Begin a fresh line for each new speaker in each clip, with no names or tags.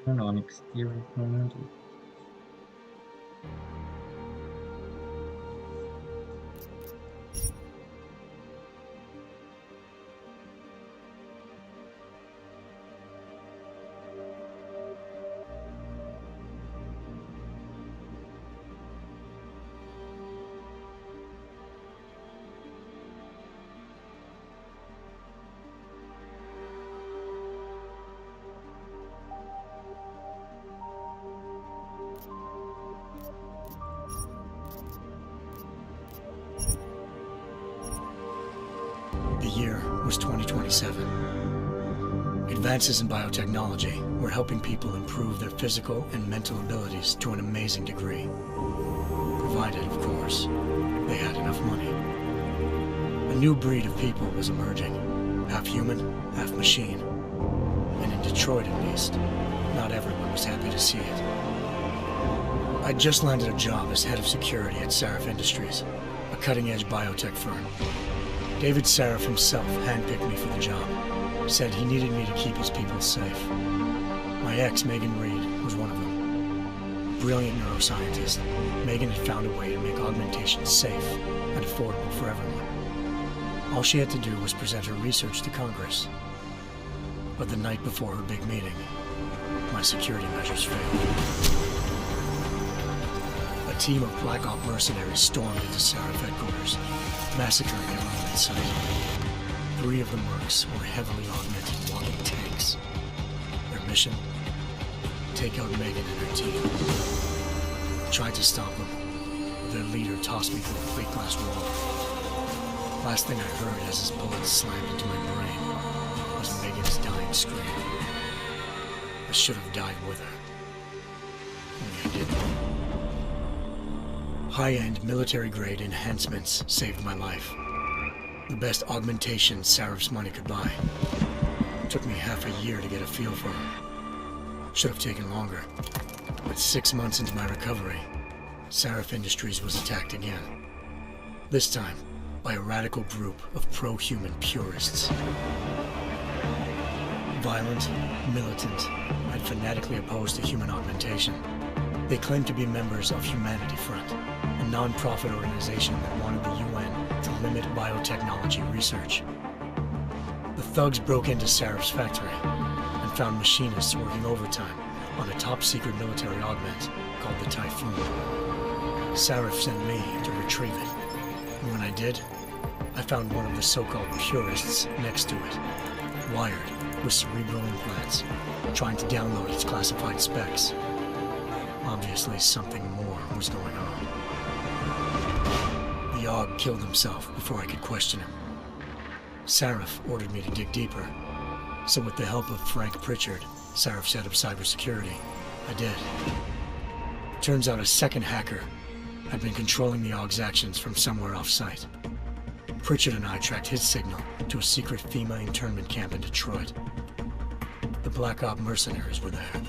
economics theory from NVIDIA.
The year was 2027. Advances in biotechnology were helping people improve their physical and mental abilities to an amazing degree. Provided, of course, they had enough money. A new breed of people was emerging, half human, half machine. And in Detroit, at least, not everyone was happy to see it. I'd just landed a job as head of security at Sarif Industries, a cutting-edge biotech firm. David Sarif himself handpicked me for the job, said he needed me to keep his people safe. My ex, Megan Reed, was one of them. Brilliant neuroscientist, Megan had found a way to make augmentation safe and affordable for everyone. All she had to do was present her research to Congress. But the night before her big meeting, my security measures failed. A team of Black Op mercenaries stormed into Sarif headquarters, massacring everyone in sight. 3 of the mercs were heavily augmented walking tanks. Their mission? Take out Megan and her team. I tried to stop them, but their leader tossed me through a plate glass wall. Last thing I heard as his bullets slammed into my brain was Megan's dying scream. I should have died with her. Only I didn't. High-end military-grade enhancements saved my life. The best augmentation Sarif's money could buy. It took me half a year to get a feel for her. Should have taken longer. But 6 months into my recovery, Sarif Industries was attacked again. This time, by a radical group of pro-human purists. Violent, militant, and fanatically opposed to human augmentation. They claimed to be members of Humanity Front, a non-profit organization that wanted the UN to limit biotechnology research. The thugs broke into Sarif's factory and found machinists working overtime on a top-secret military augment called the Typhoon. Sarif sent me to retrieve it, and when I did, I found one of the so-called purists next to it, wired with cerebral implants, trying to download its classified specs. Obviously, something more was going on. The Aug killed himself before I could question him. Sarif ordered me to dig deeper, so with the help of Frank Pritchard, Sarif's head of cybersecurity, I did. Turns out a second hacker had been controlling the Aug's actions from somewhere off-site. Pritchard and I tracked his signal to a secret FEMA internment camp in Detroit. The Black Op mercenaries were there.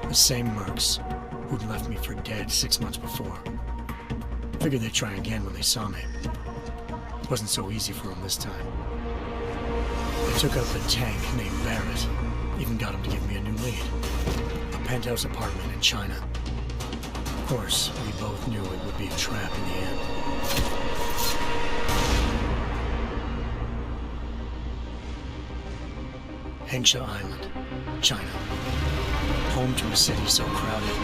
The same mercs who'd left me for dead 6 months before. Figured they'd try again when they saw me. It wasn't so easy for them this time. They took out the tank named Barrett, even got him to give me a new lead. A penthouse apartment in China. Of course, we both knew it would be a trap in the end. Hengsha Island, China. Home to a city so crowded,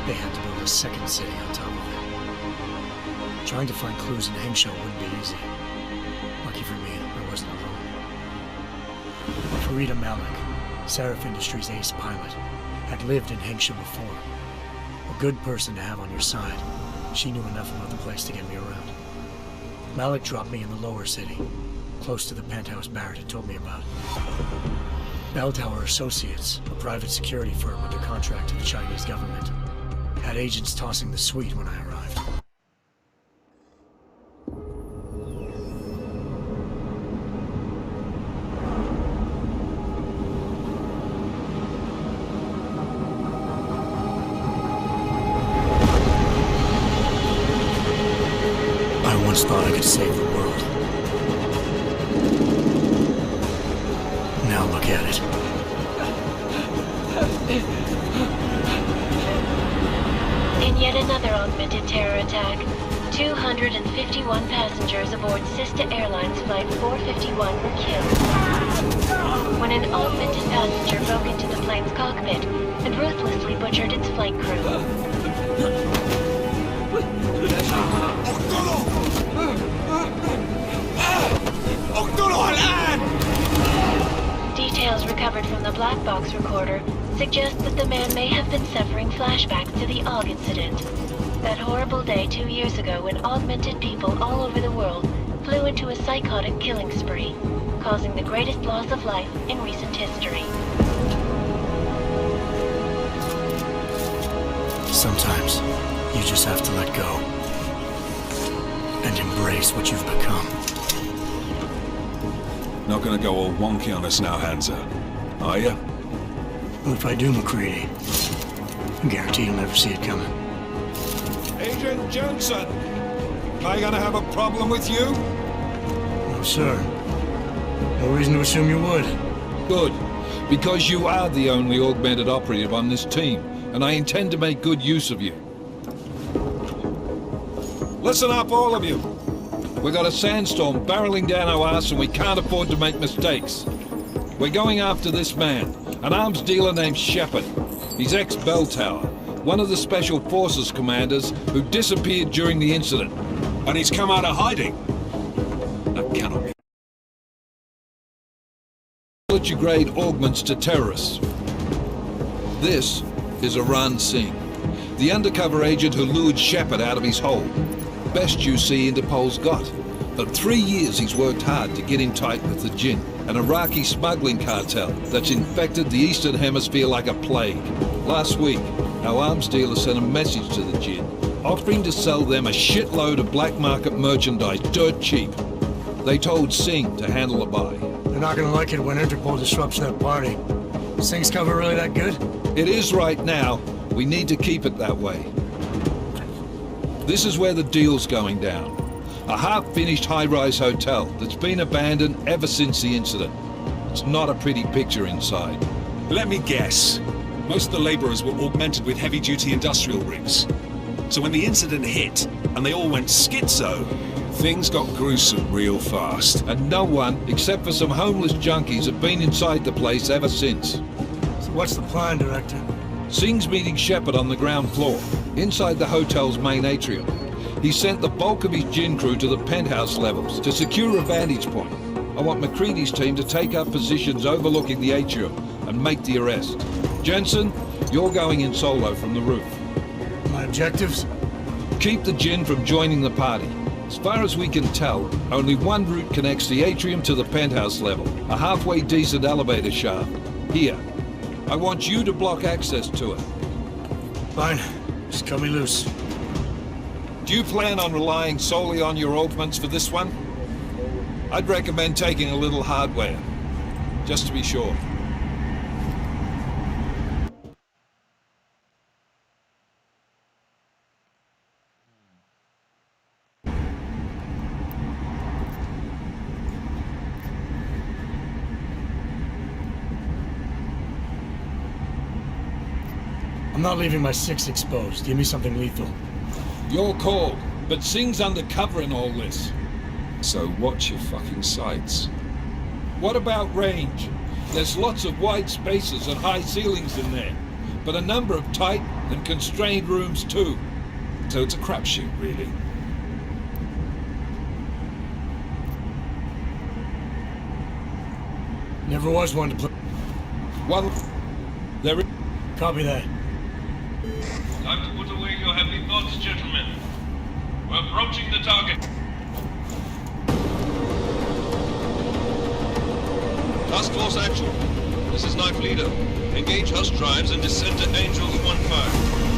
they had to build a second city on top of it. Trying to find clues in Hengsha wouldn't be easy. Lucky for me, I wasn't alone. Farida Malik, Sarif Industries' ace pilot, had lived in Hengsha before. A good person to have on your side. She knew enough about the place to get me around. Malik dropped me in the lower city, close to the penthouse Barrett had told me about. Bell Tower Associates, a private security firm under contract to the Chinese government, had agents tossing the suite when I arrived. I once thought I could save the world. Now look at it.
Yet another augmented terror attack. 251 passengers aboard Sister Airlines Flight 451 were killed when an augmented passenger broke into the plane's cockpit and ruthlessly butchered its flight crew. Details recovered from the black box recorder suggest that the man may have been suffering flashbacks to the AUG incident. That horrible day 2 years ago when augmented people all over the world flew into a psychotic killing spree, causing the greatest loss of life in recent history.
Sometimes, you just have to let go. And embrace what you've become.
Not gonna go all wonky on us now, Hansa, are you?
Well, if I do, McCready, I guarantee you'll never see it coming.
Agent Johnson! Am I gonna have a problem with you?
No, sir. No reason to assume you would.
Good, because you are the only augmented operative on this team, and I intend to make good use of you.
Listen up, all of you.
We got a sandstorm barreling down our arse and we can't afford to make mistakes. We're going after this man, an arms dealer named Shepard. He's ex-Bell Tower, one of the Special Forces commanders who disappeared during the incident.
And he's come out of hiding. That cannot be.
Military-grade augments to terrorists. This is Aran Singh, the undercover agent who lured Shepard out of his hole. Best you see Interpol's got. For 3 years he's worked hard to get in tight with the Jinn, an Iraqi smuggling cartel that's infected the Eastern Hemisphere like a plague. Last week, our arms dealer sent a message to the Jinn, offering to sell them a shitload of black market merchandise dirt cheap. They told Singh to handle the buy.
They're not gonna like it when Interpol disrupts that party. Singh's cover really that good?
It is right now. We need to keep it that way. This is where the deal's going down. A half-finished high-rise hotel that's been abandoned ever since the incident. It's not a pretty picture inside.
Let me guess. Most of the laborers were augmented with heavy-duty industrial rigs. So when the incident hit, and they all went schizo, things got gruesome real fast.
And no one, except for some homeless junkies, have been inside the place ever since.
So what's the plan, Director?
Singh's meeting Shepard on the ground floor, inside the hotel's main atrium. He sent the bulk of his Jinn crew to the penthouse levels to secure a vantage point. I want McCready's team to take up positions overlooking the atrium and make the arrest. Jensen, you're going in solo from the roof.
My objectives?
Keep the Jinn from joining the party. As far as we can tell, only one route connects the atrium to the penthouse level, a halfway decent elevator shaft. Here. I want you to block access to it.
Fine. Just cut me loose.
Do you plan on relying solely on your augments for this one? I'd recommend taking a little hardware, just to be sure.
I'm not leaving my 6 exposed. Give me something lethal.
Your call, but Singh's undercover in all this.
So watch your fucking sights.
What about range? There's lots of wide spaces and high ceilings in there, but a number of tight and constrained rooms too.
So it's a crapshoot, really.
Never was one to play.
One... There is...
Copy that.
Time to put away your heavy thoughts, gentlemen. We're approaching the target. Task Force action. This is Knife Leader. Engage host drives and descend to Angels 1-5.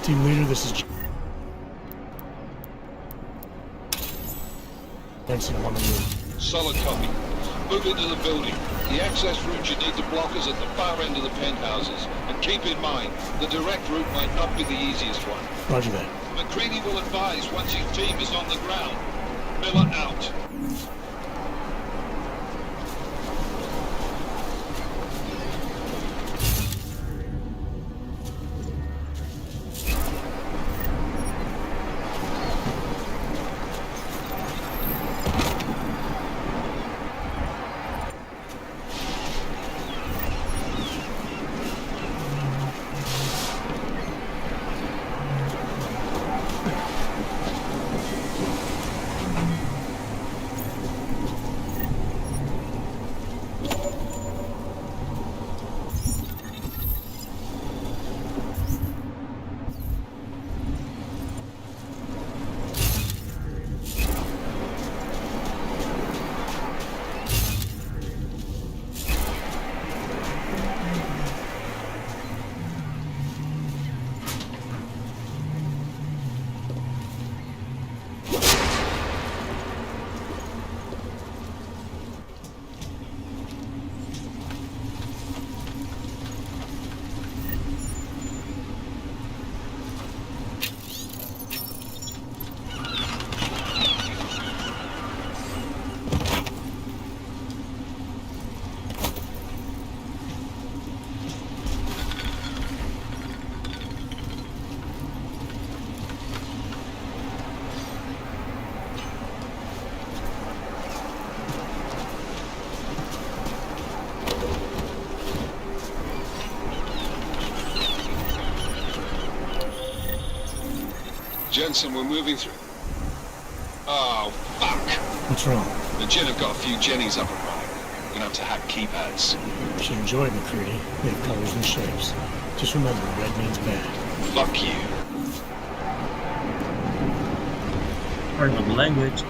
Team leader, this is Jensen, I'm on the move.
Solid copy. Move into the building. The access route you need to block is at the far end of the penthouses. And keep in mind, the direct route might not be the easiest one.
Roger that.
McCready will advise once his team is on the ground. Miller out.
Jensen, we're moving through. Oh, fuck!
What's wrong?
The Gen have got a few Jennies up and running. We're gonna have to hack keypads.
You should enjoy McCready. They have colors and shapes. Just remember, red means bad.
Fuck you.
Pardon the language.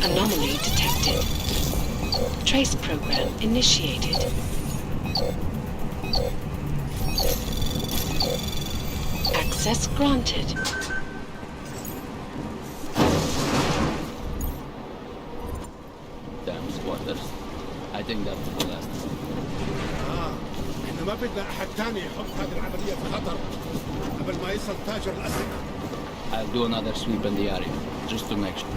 Anomaly detected. Trace program initiated. Access granted.
Damn squatters. I think that's the last one.
احنا ما بدنا احد تاني يحط هذه العملية في خطر قبل ما يصل تاجر الأسلحة.
I'll do another sweep in the area, just to make sure.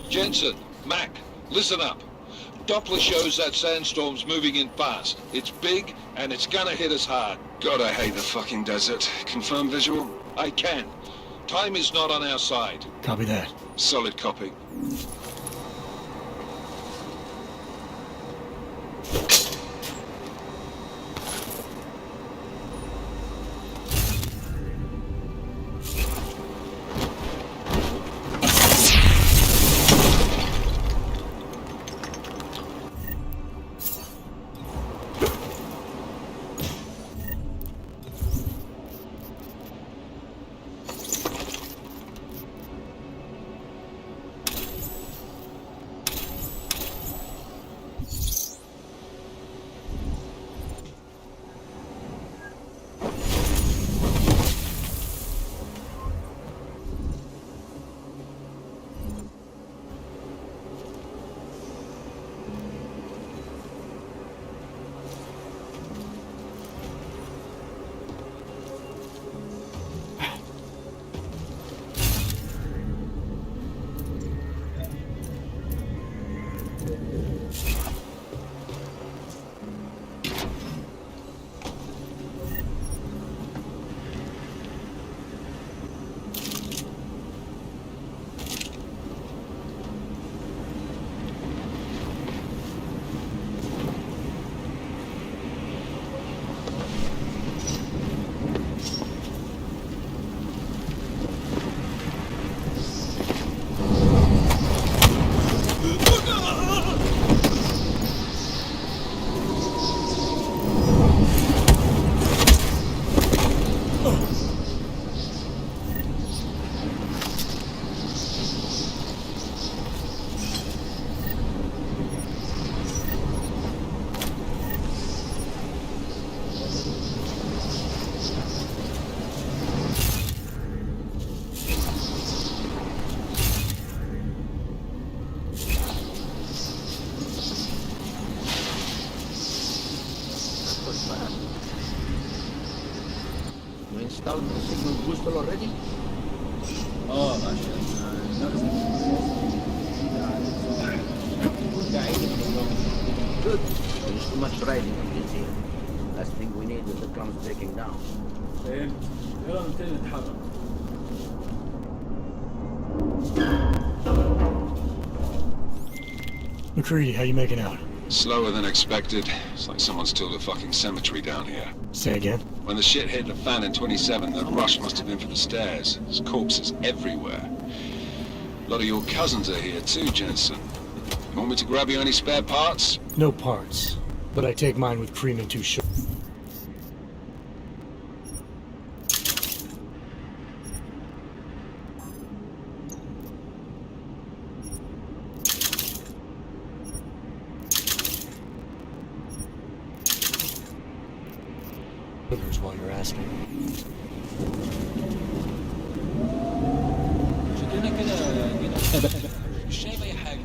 Jensen, Mac, listen up. Doppler shows that sandstorm's moving in fast. It's big, and it's gonna hit us hard.
God, I hate the fucking desert. Confirm visual?
I can. Time is not on our side.
Copy that.
Solid copy.
You installed the signal booster already?
اه ماشي
Good. There's too much riding on this here. Last thing we need is the drums breaking down.
فهمت يلا نبتدي نتحرك
McCready, how you making out?
Slower than expected. It's like someone's tilled a fucking cemetery down here.
Say again?
When the shit hit the fan in 27, the rush must have been for the stairs. There's corpses everywhere. A lot of your cousins are here too, Jensen. You want me to grab you any spare parts?
No parts. But I take mine with cream and 2 sugar. While you're asking.
شكلنا كده مش شايف اي حاجه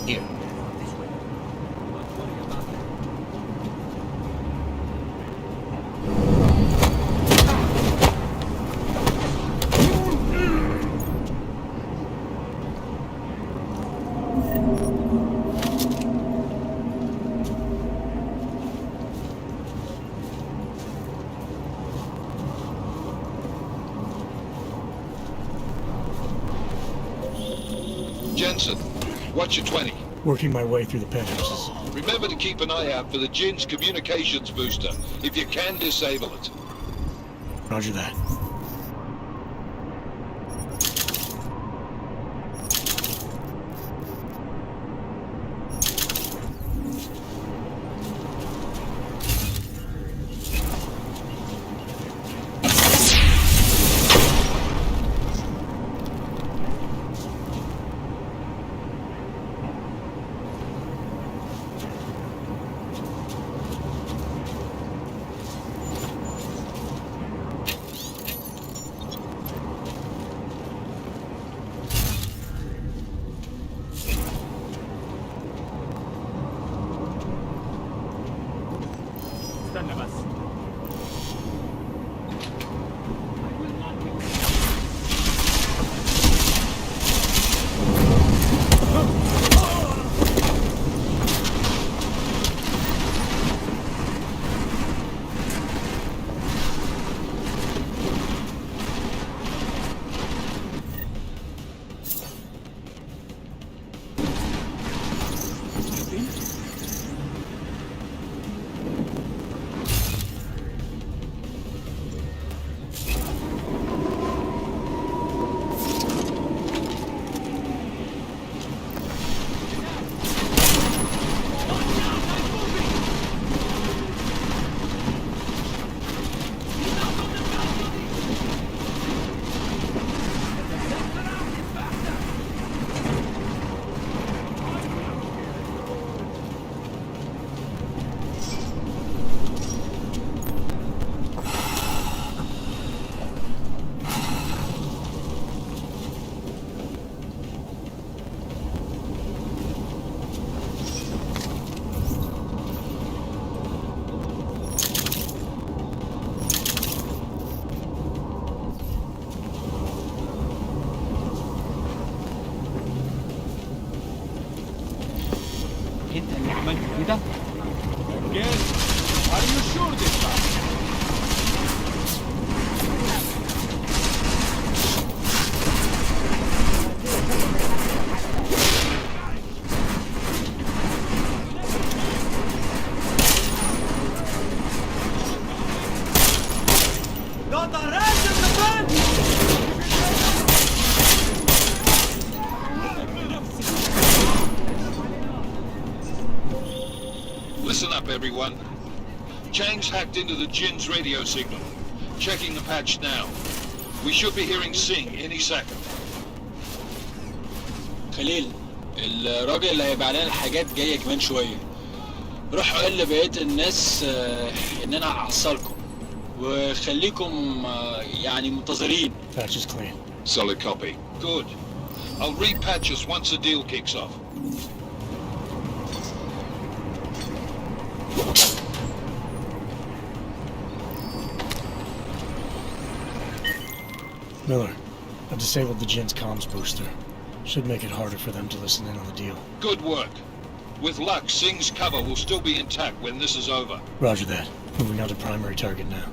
Here.
Jensen, what's your 20?
Working my way through the penthouses.
Remember to keep an eye out for the Jin's communications booster. If you can, disable it.
Roger that.
استنى بس.
انت اللي عملت كده؟
Again? Are you sure this time?
Listen up, everyone. Chang's hacked into the Jin's radio signal. Checking the patch now. We should be hearing Sing any second.
خليل، الراجل اللي هيبيع لنا الحاجات جايه كمان شويه. روحوا قول لبقيه الناس ان انا هحصلكم وخليكم يعني منتظرين.
Patch is clean.
Solid copy. Good. I'll repatch us once the deal kicks off.
Miller, I've disabled the Jin's comms booster. Should make it harder for them to listen in on the deal.
Good work. With luck, Sing's cover will still be intact when this is over.
Roger that. Moving on to primary target now.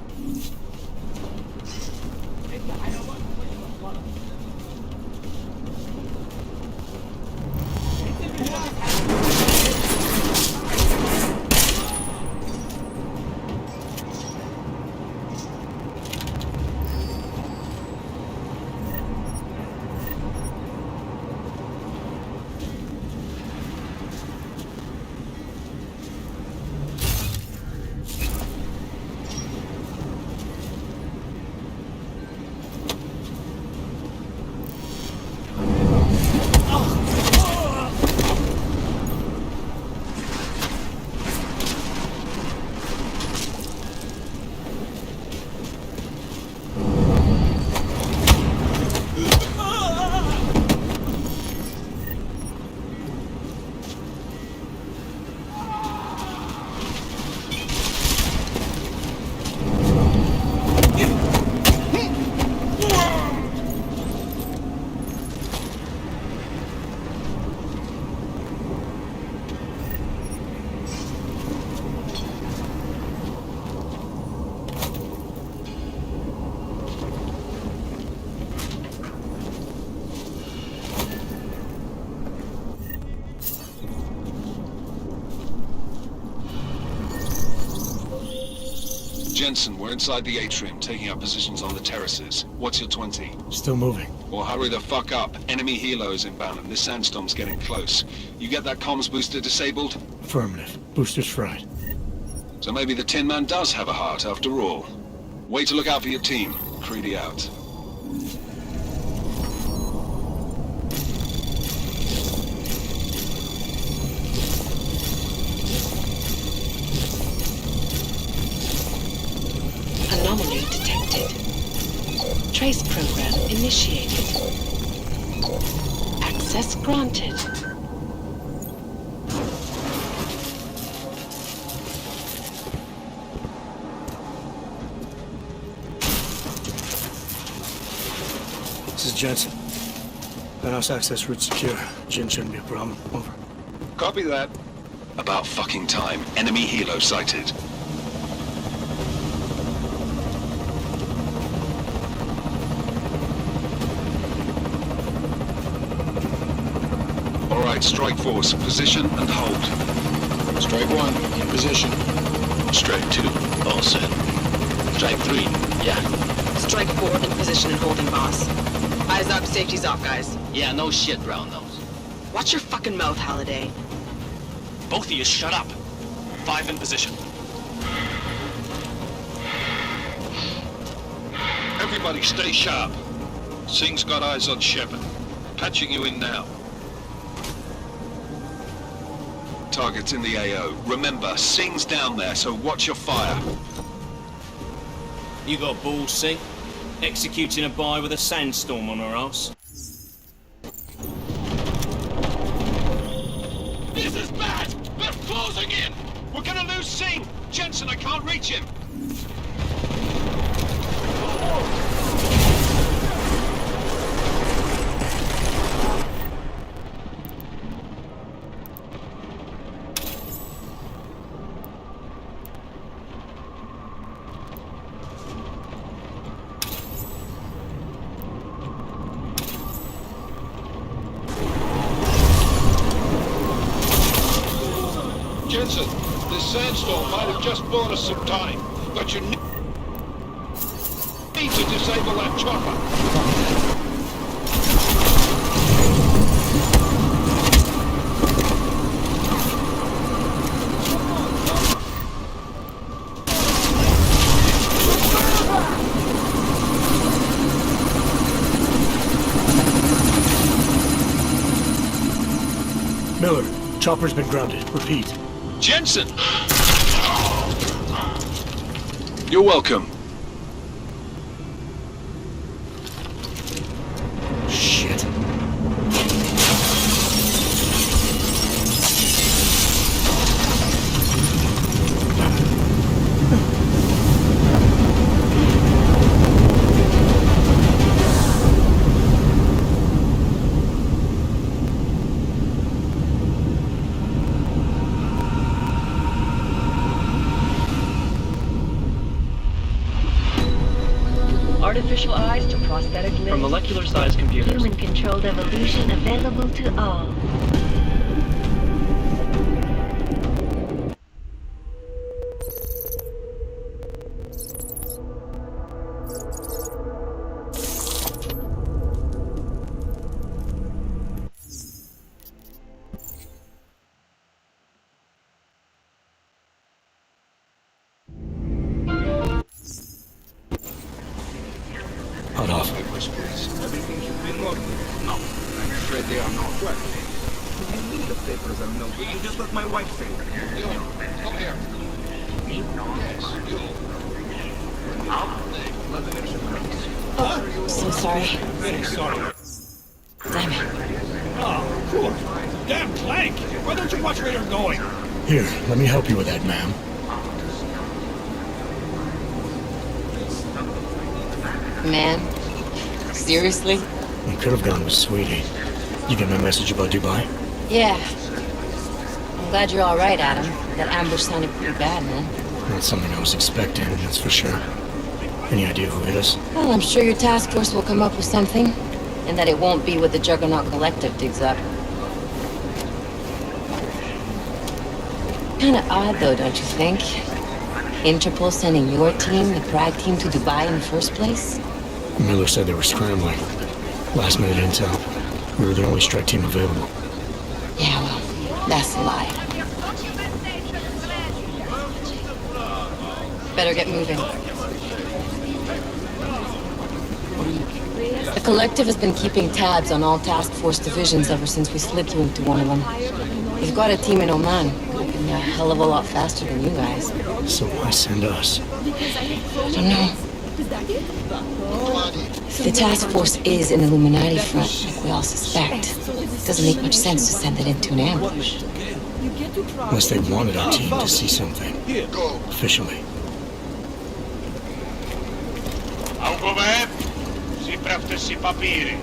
Jensen, we're inside the atrium, taking up positions on the terraces. What's your 20?
Still moving.
Well, hurry the fuck up. Enemy helos inbound, and this sandstorm's getting close. You get that comms booster disabled?
Affirmative. Booster's fried.
So maybe the Tin Man does have a heart after all. Way to look out for your team. Creedy out.
Anomaly detected. Trace program initiated. Access granted.
is Jensen. Penthouse access route secure. Jin shouldn't be a problem. Over.
Copy that.
About fucking time. Enemy helo sighted.
All right, Strike Force, position and hold.
Strike 1, in position.
Strike 2, all set. Strike 3, yeah.
Strike 4 in position and holding, boss. Eyes up, safety's off, guys.
Yeah, no shit, round nose.
Watch your fucking mouth, Halliday.
Both of you shut up. 5 in position.
Everybody stay sharp. Singh's got eyes on Shepard. Patching you in now.
Target's in the AO. Remember, Singh's down there, so watch your fire.
You got balls, Singh? Executing a buy with a sandstorm on her ass.
This is bad! They're closing in! We're gonna lose Singh! Jensen, I can't reach him!
Jensen, this sandstorm might have just bought us some time, but you need to disable that chopper.
Miller, chopper's been grounded. Repeat.
Jensen! You're welcome.
Shit.
Artificial eyes to prosthetic limbs.
From molecular-sized computers.
Human-controlled evolution available to all.
Hot off.
Everything should be normal. No, I'm afraid they are not. What? The papers are no good. You just let my wife say.
You, come here. Yes, you.
Oh, so sorry.
Very sorry.
Damn it.
Oh, cool. Damn Clank! Why don't you watch where you're going?
Here, let me help you with that, ma'am.
Man, seriously?
You could have gone with Sweetie. You get my message about Dubai?
Yeah. I'm glad you're all right, Adam. That ambush sounded pretty bad, man.
Not something I was expecting, that's for sure. Any idea who hit us?
Well, I'm sure your task force will come up with something. And that it won't be what the Juggernaut Collective digs up. Kinda odd, though, don't you think? Interpol sending your team, the Prague team, to Dubai in the first place?
Miller said they were scrambling. Last minute intel. We were the only strike team available.
Yeah, well, that's a lie. Better get moving. The Collective has been keeping tabs on all task force divisions ever since we slid through into one of them. We've got a team in Oman, moving a hell of a lot faster than you guys.
So why send us?
I don't know. If the task force is an Illuminati front, like we all suspect, it doesn't make much sense to send it into an ambush.
Unless they wanted our team to see something. Officially.
Algo beh? Si praw всі папіри.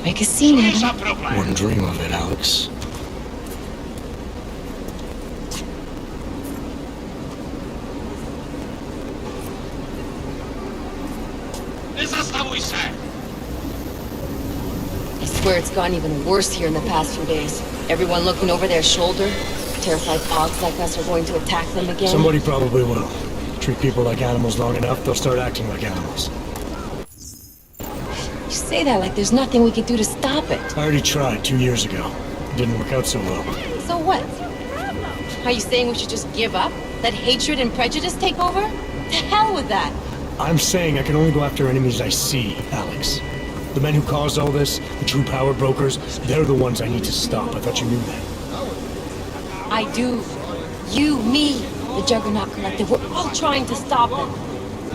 Make a scene, Adam.
Wouldn't dream of it, Alex.
I swear it's gotten even worse here in the past few days. Everyone looking over their shoulder. Terrified dogs like us are going to attack them again.
Somebody probably will. Treat people like animals long enough, they'll start acting like animals.
You say that like there's nothing we could do to stop it.
I already tried 2 years ago. It didn't work out so well.
So what? Are you saying we should just give up? Let hatred and prejudice take over? To hell with that!
I'm saying I can only go after enemies I see, Alex. The men who caused all this, the true power brokers, they're the ones I need to stop. I thought you knew that.
I do. You, me, the Juggernaut Collective, we're all trying to stop them.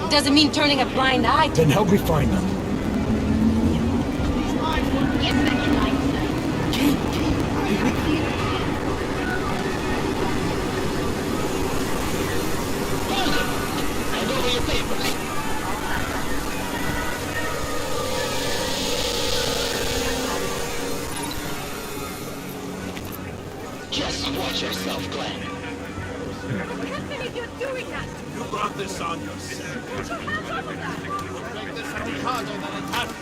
It doesn't mean turning a blind eye to
Then help me find them.
Just watch yourself, Glenn.
Can't believe you're doing that!
You brought this on yourself.
Put your hands off of that!
Make this any harder than it has to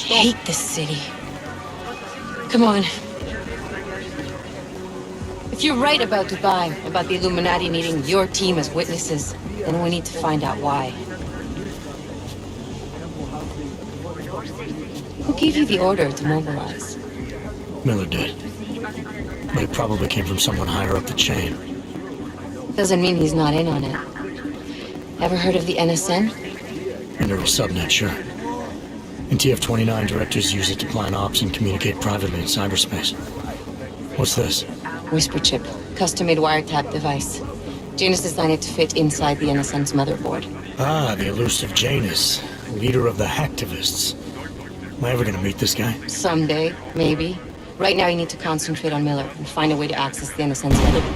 be.
I hate this city. Come on. If you're right about Dubai, about the Illuminati needing your team as witnesses, then we need to find out why. Who gave you the order to mobilize?
Miller did. But it probably came from someone higher up the chain.
Doesn't mean he's not in on it. Ever heard of the NSN?
Under a subnet, sure. In TF-29, directors use it to plan ops and communicate privately in cyberspace. What's this?
Whisper chip. Custom-made wiretap device. Janus designed it to fit inside the NSN's motherboard.
Ah, the elusive Janus. Leader of the hacktivists. Am I ever gonna meet this guy?
Someday, maybe. Right now you need to concentrate on Miller and find a way to access the NSN's motherboard.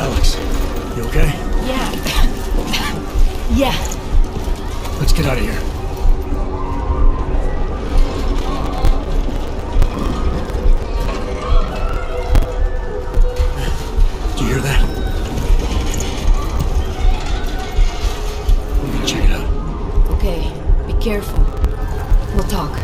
Alex, you okay?
Yeah. Yeah.
Let's get out of here. Do you hear that? Let me check it out.
Okay, be careful. We'll talk.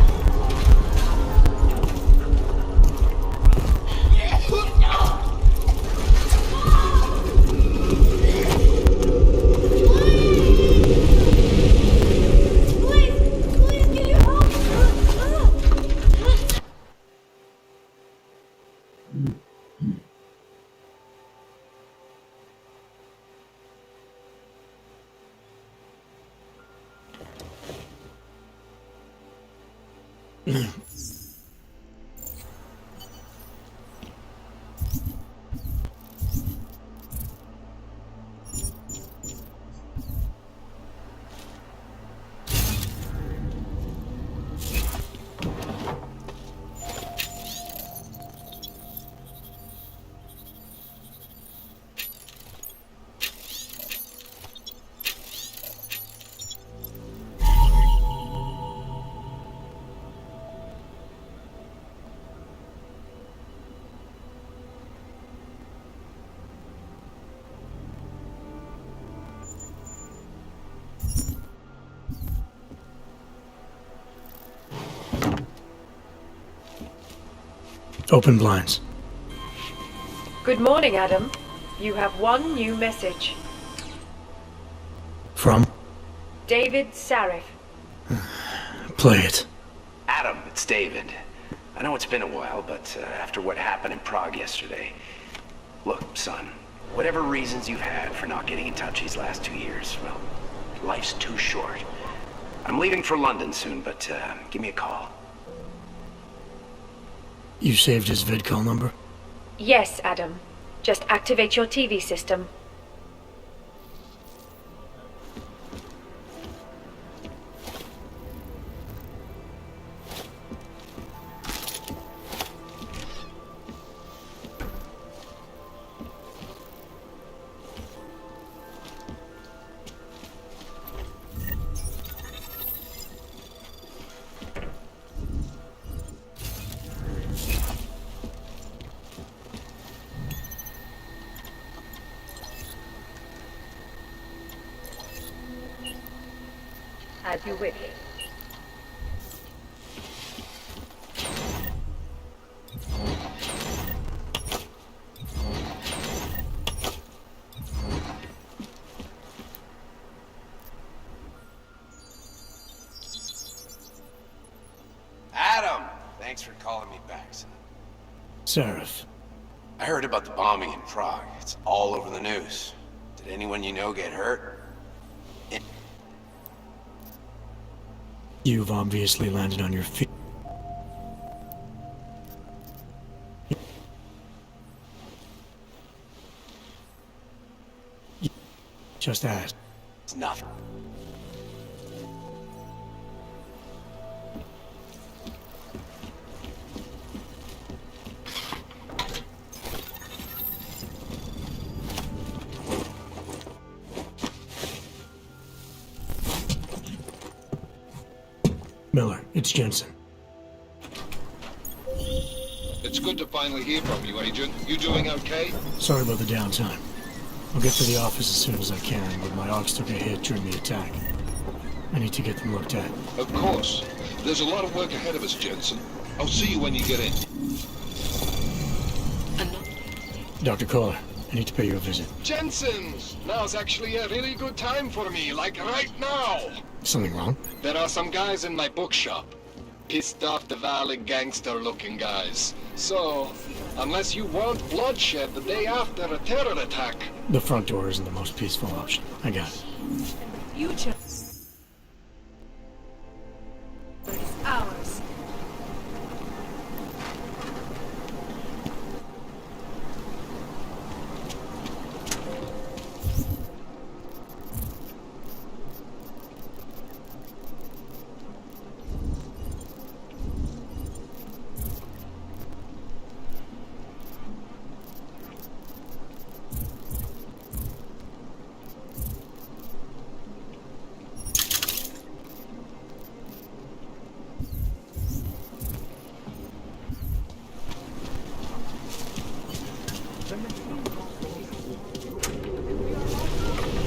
Open blinds.
Good morning, Adam. You have one new message.
From?
David Sarif.
Play it.
Adam, it's David. I know it's been a while, but after what happened in Prague yesterday... Look, son, whatever reasons you've had for not getting in touch these last 2 years, well, life's too short. I'm leaving for London soon, but give me a call.
You saved his vidcall number?
Yes, Adam. Just activate your TV system. As you wish.
Adam! Thanks for calling me back, son.
Seraph.
I heard about the bombing in Prague. It's all over the news. Did anyone you know get hurt?
You've obviously landed on your feet. Just ask.
It's nothing.
Miller, it's Jensen.
It's good to finally hear from you, Agent. You doing okay?
Sorry about the downtime. I'll get to the office as soon as I can, but my Ox took a hit during the attack. I need to get them looked at.
Of course. There's a lot of work ahead of us, Jensen. I'll see you when you get in.
Dr. Kohler, I need to pay you a visit.
Jensen! Now's actually a really good time for me, like right now!
Something wrong?
There are some guys in my bookshop. Pissed off the Valley gangster-looking guys. So, unless you want bloodshed the day after a terror attack...
The front door isn't the most peaceful option. I got it.
Future is ours.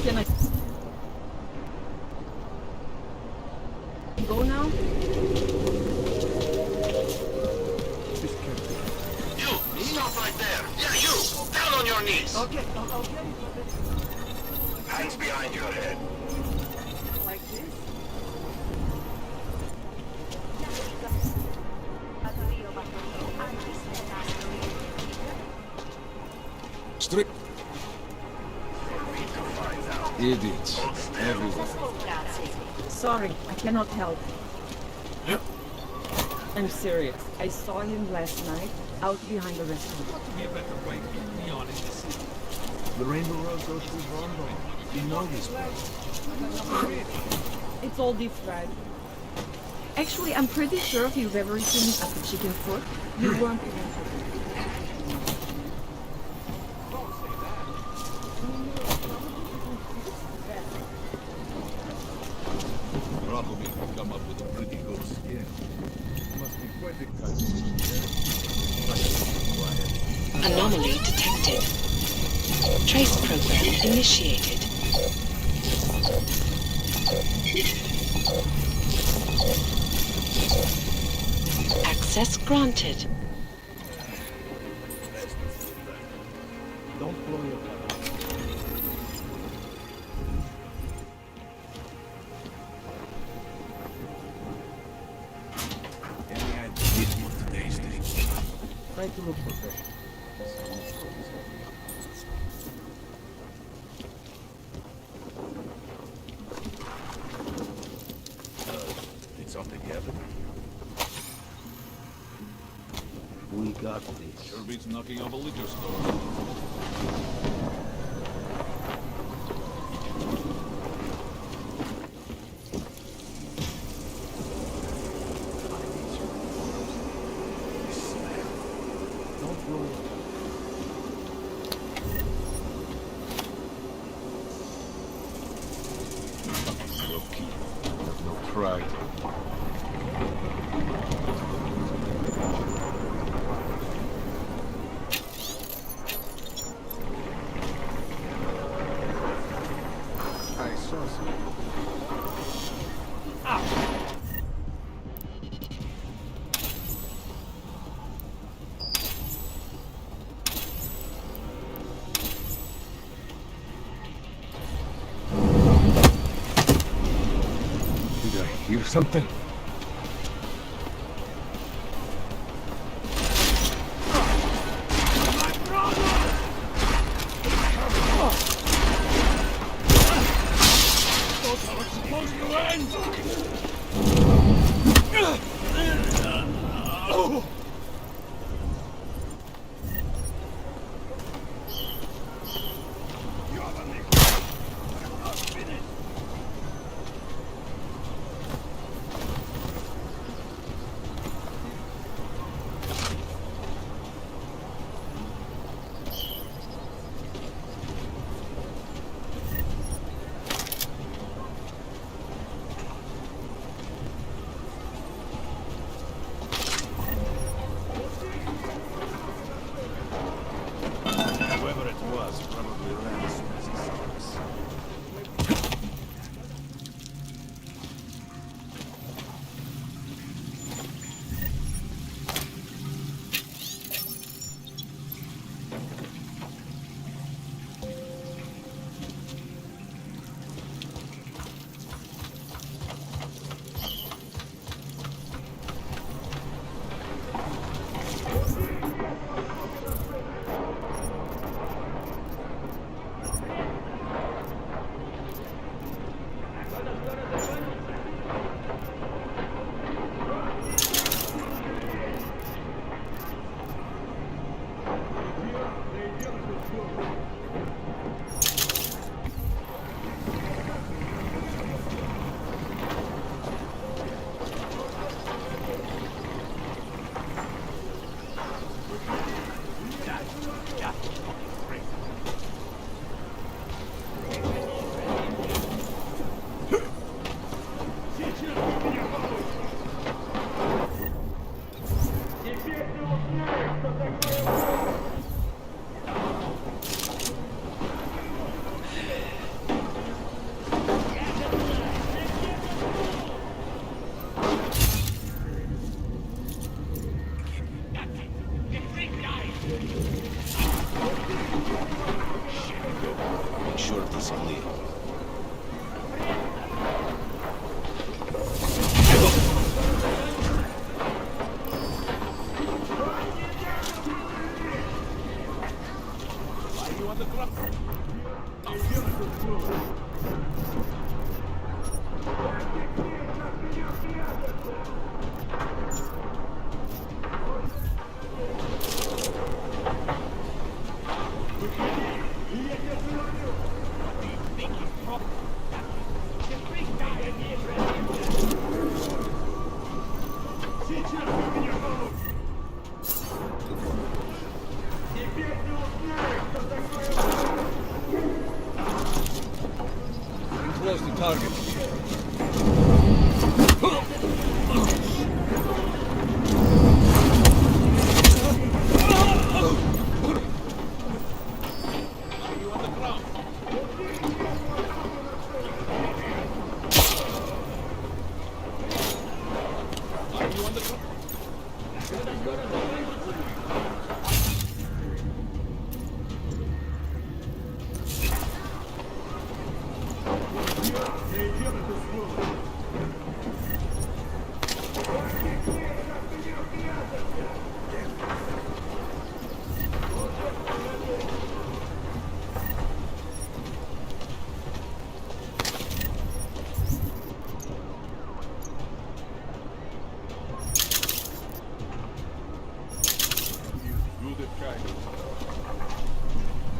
Can I go now?
You! Stop right there! Yeah, you! Down on your knees!
Okay.
Hands behind your head.
Like this?
Strict. Idiots. Everywhere.
Sorry, I cannot help. I'm serious. I saw him last night out behind the restaurant.
The Rainbow Road goes through London. You know this place.
It's all different. Actually, I'm pretty sure if you've ever seen me at the chicken foot, you weren't even
Probably could come up with a pretty good skin. Must be quite a
Anomaly detected. Trace program initiated. Access granted.
Don't blow your cover. Any idea what today's date? Try to look professional. Did something happen? We got this. Sure beats knocking on the liquor store. Pride. I saw some. I hear something? Whoever it was probably ran as soon as he saw us.
Make sure this is clear.
Close to target.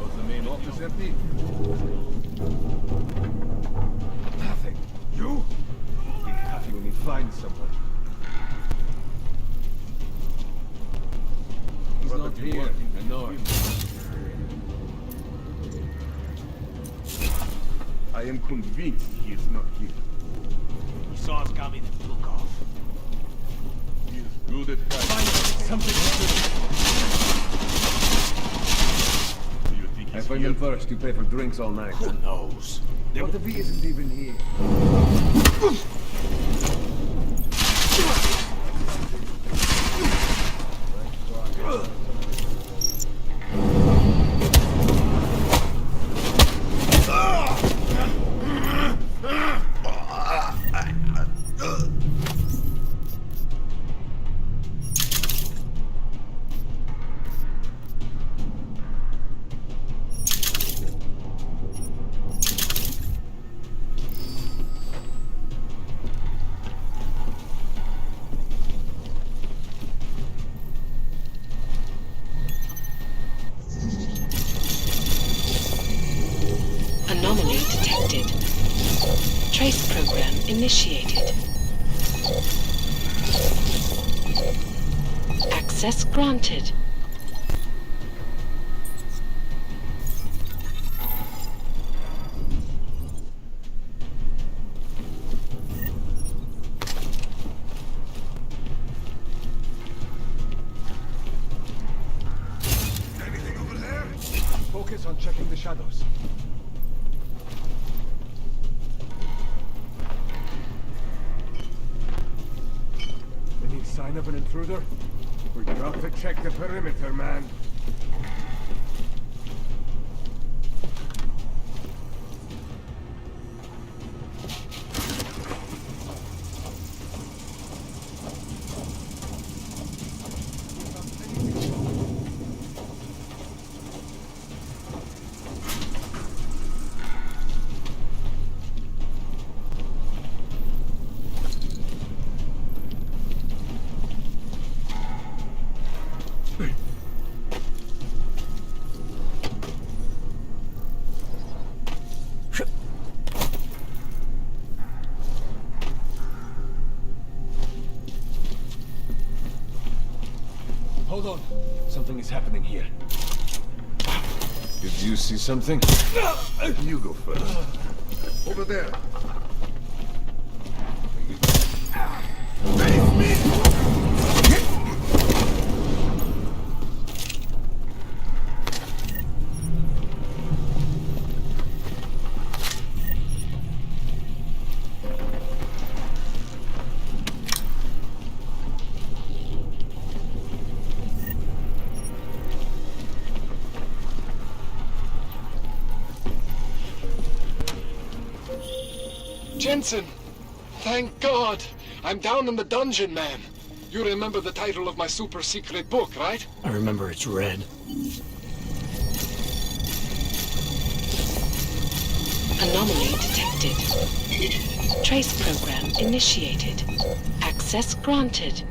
Was the main office empty? Nothing. You? Be happy when we find someone. He's not here. I know it. I am convinced he is not here.
He saw us coming and took off.
He is good at hiding.
Find something
Do you think he's here?
First, you pay for drinks all night.
Who knows?
What if he isn't even here?
initiated. Access granted.
Focus on checking the shadows. Any sign of an intruder? We got to check the perimeter, man. Hold on. Something is happening here.
Did you see something? You go first. Over there. Face me!
Jensen! Thank God! I'm down in the dungeon, man. You remember the title of my super secret book, right?
I remember it's red.
Anomaly detected. Trace program initiated. Access granted.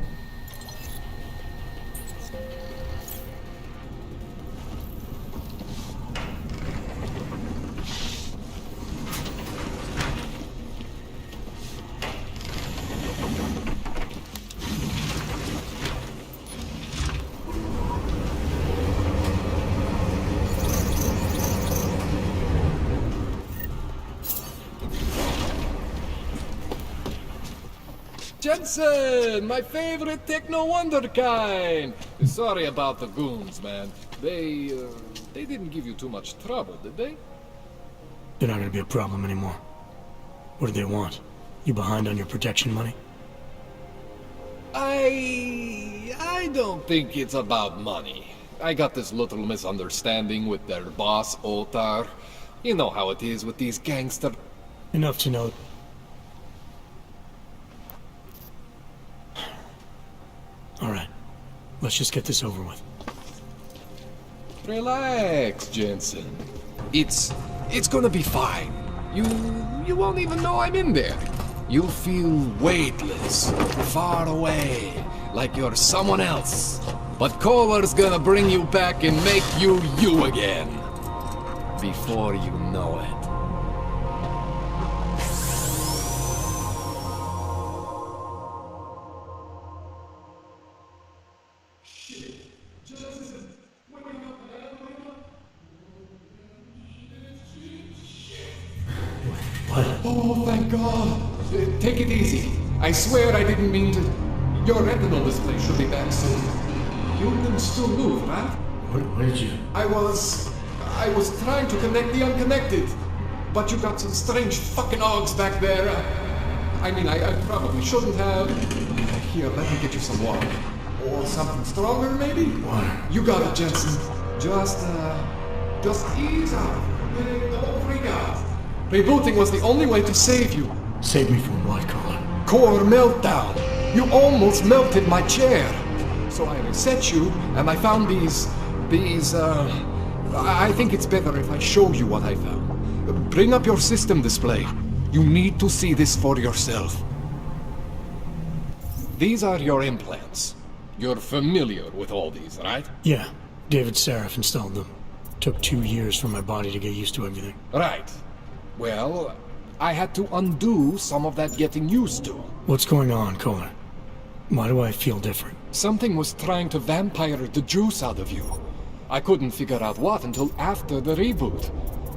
Jensen, my favorite techno wonder kind. Sorry about the goons, man. They didn't give you too much trouble, did they?
They're not gonna be a problem anymore. What do they want? You behind on your protection money?
I don't think it's about money. I got this little misunderstanding with their boss, Otar. You know how it is with these gangsters.
Enough to know. Alright, let's just get this over with.
Relax, Jensen. It's gonna be fine. You won't even know I'm in there. You'll feel weightless, far away, like you're someone else. But Kohler's gonna bring you back and make you you again. Before you know it. Oh, thank God. Take it easy. I swear I didn't mean to. Your retinal display should be back soon. You can still move, right?
What did you...
I was trying to connect the unconnected. But you got some strange fucking ogs back there. I mean, I probably shouldn't have. Here, let me get you some water. Or something stronger, maybe?
Water.
You got it, Jensen. Just ease out. Don't freak out. Rebooting was the only way to save you.
Save me from what, Kohler?
Core meltdown. You almost melted my chair. So I reset you, and I found these, I think it's better if I show you what I found. Bring up your system display. You need to see this for yourself. These are your implants. You're familiar with all these, right?
Yeah, David Sarif installed them. Took 2 years for my body to get used to everything.
Right. Well, I had to undo some of that getting used to.
What's going on, Kohler? Why do I feel different?
Something was trying to vampire the juice out of you. I couldn't figure out what until after the reboot.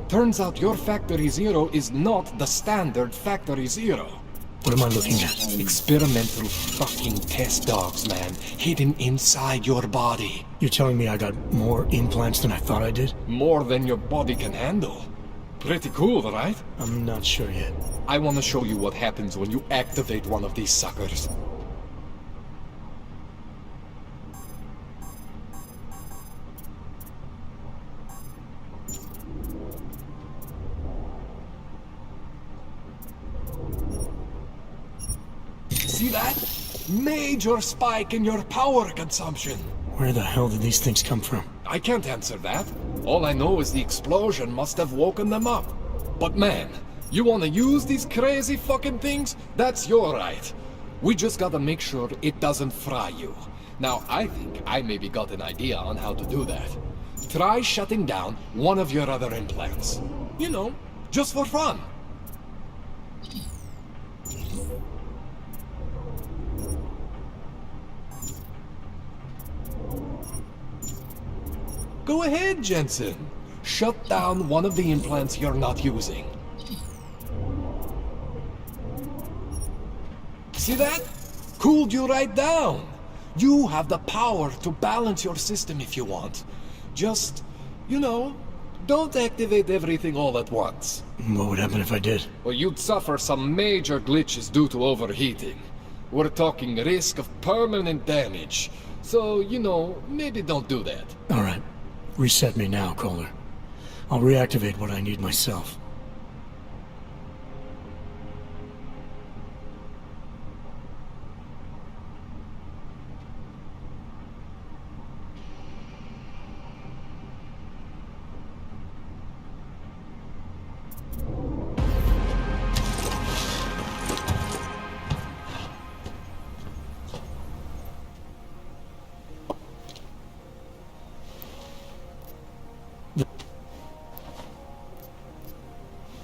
Turns out your Factory Zero is not the standard Factory Zero.
What am I looking at?
Experimental fucking test dogs, man. Hidden inside your body.
You're telling me I got more implants than I thought I did?
More than your body can handle. Pretty cool, right?
I'm not sure yet.
I want to show you what happens when you activate one of these suckers. See that? Major spike in your power consumption.
Where the hell did these things come from?
I can't answer that. All I know is the explosion must have woken them up. But man, you want to use these crazy fucking things? That's your right. We just gotta make sure it doesn't fry you. Now, I think I maybe got an idea on how to do that. Try shutting down one of your other implants. You know, just for fun. Go ahead, Jensen. Shut down one of the implants you're not using. See that? Cooled you right down. You have the power to balance your system if you want. Just, you know, don't activate everything all at once.
What would happen if I did?
Well, you'd suffer some major glitches due to overheating. We're talking risk of permanent damage. So, you know, maybe don't do that.
All right. Reset me now, Kohler. I'll reactivate what I need myself.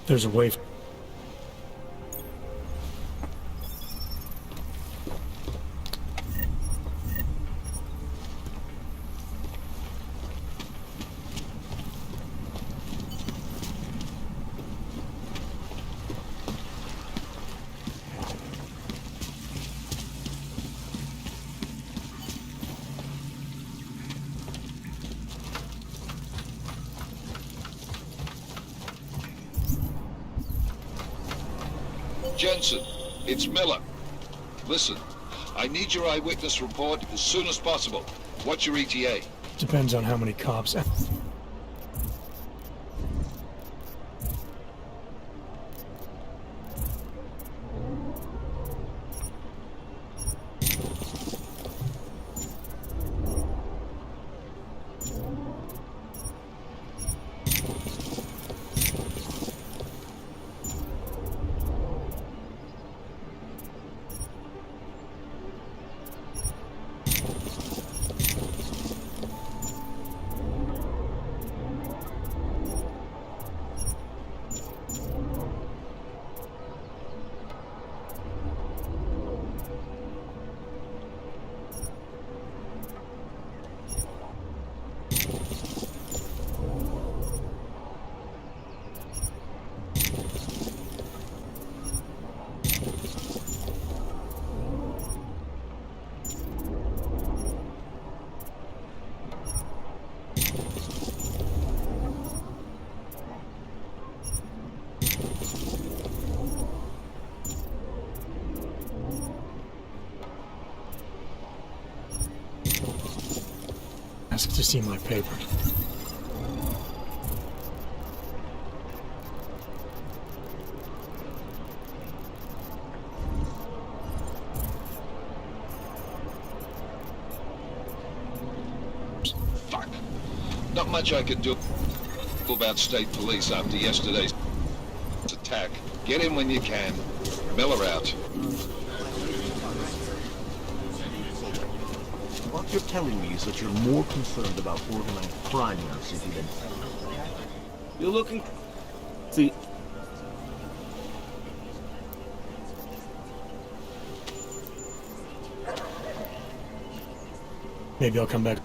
There's a wave.
Jensen, it's Miller. Listen, I need your eyewitness report as soon as possible. What's your ETA?
Depends on how many cops. Ask to see my paper.
Fuck. Not much I can do about state police after yesterday's attack. Get in when you can. Miller out.
What you're telling me is that you're more concerned about organized crime in our city than...
You're looking... See...
Maybe I'll come back.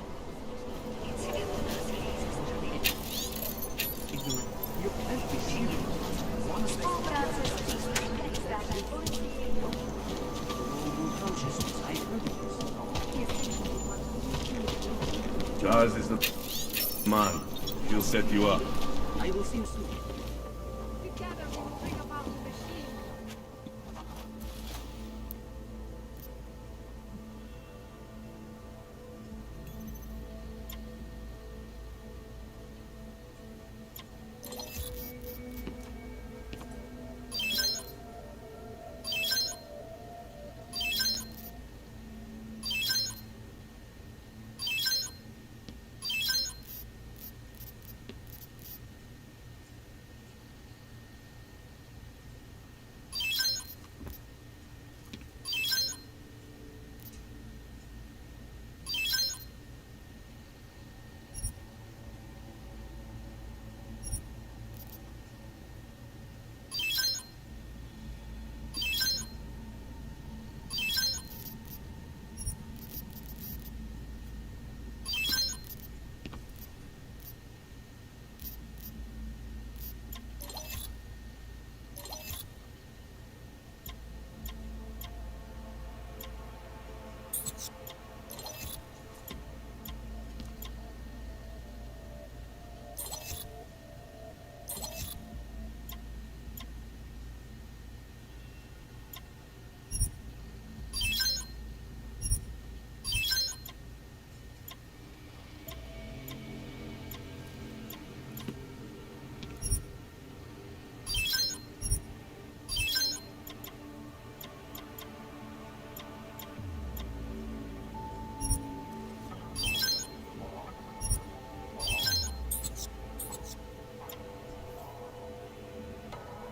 Charles is the man. He'll set you up.
I will see you soon.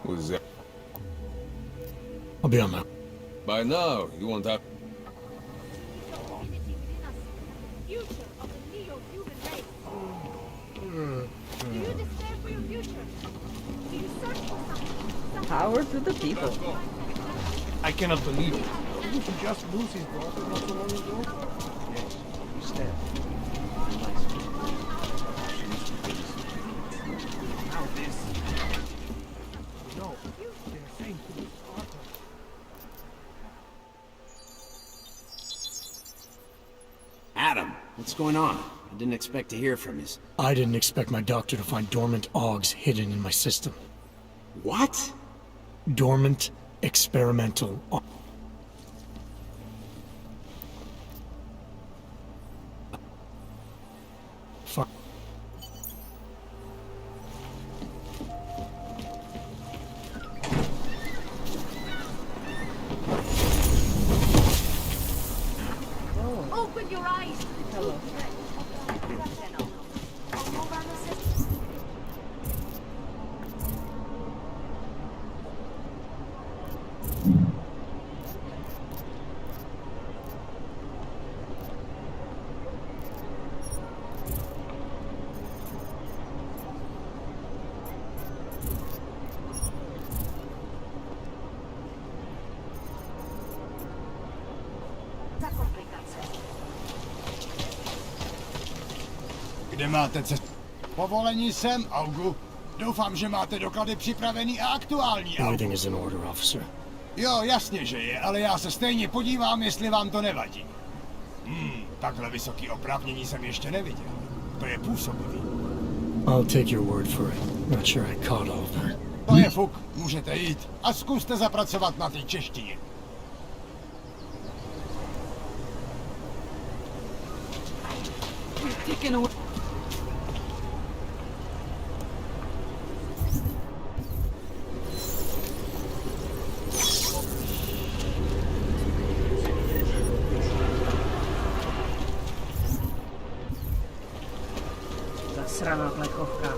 Who's that?
I'll be on my...
By now, you won't have...
Future of the neo-human race. Do you despair for your future? Do you search for something?
Power to the people.
I cannot believe it.
Didn't he just lose his daughter not so long ago?
Yes, you stand. Now this.
No, they're saying to lose Arthur.
Adam, what's going on? I didn't expect to hear from you.
I didn't expect my doctor to find dormant augs hidden in my system.
What?
Dormant experimental Fuck.
Open your eyes.
Hello.
Kde máte cestu? Povolení sem, Augu. Doufám, že máte doklady připravený a aktuální, Augu.
Everything is in order, officer.
Jo, jasně, že je, ale já se stejně podívám, jestli vám to nevadí. Takhle vysoký oprávnění jsem ještě neviděl. To je působivý.
I'll take your word for it. Not sure I caught all of that.
To je fuk, můžete jít a zkuste zapracovat na té češtině.
Taken away. Zasraná plechovka.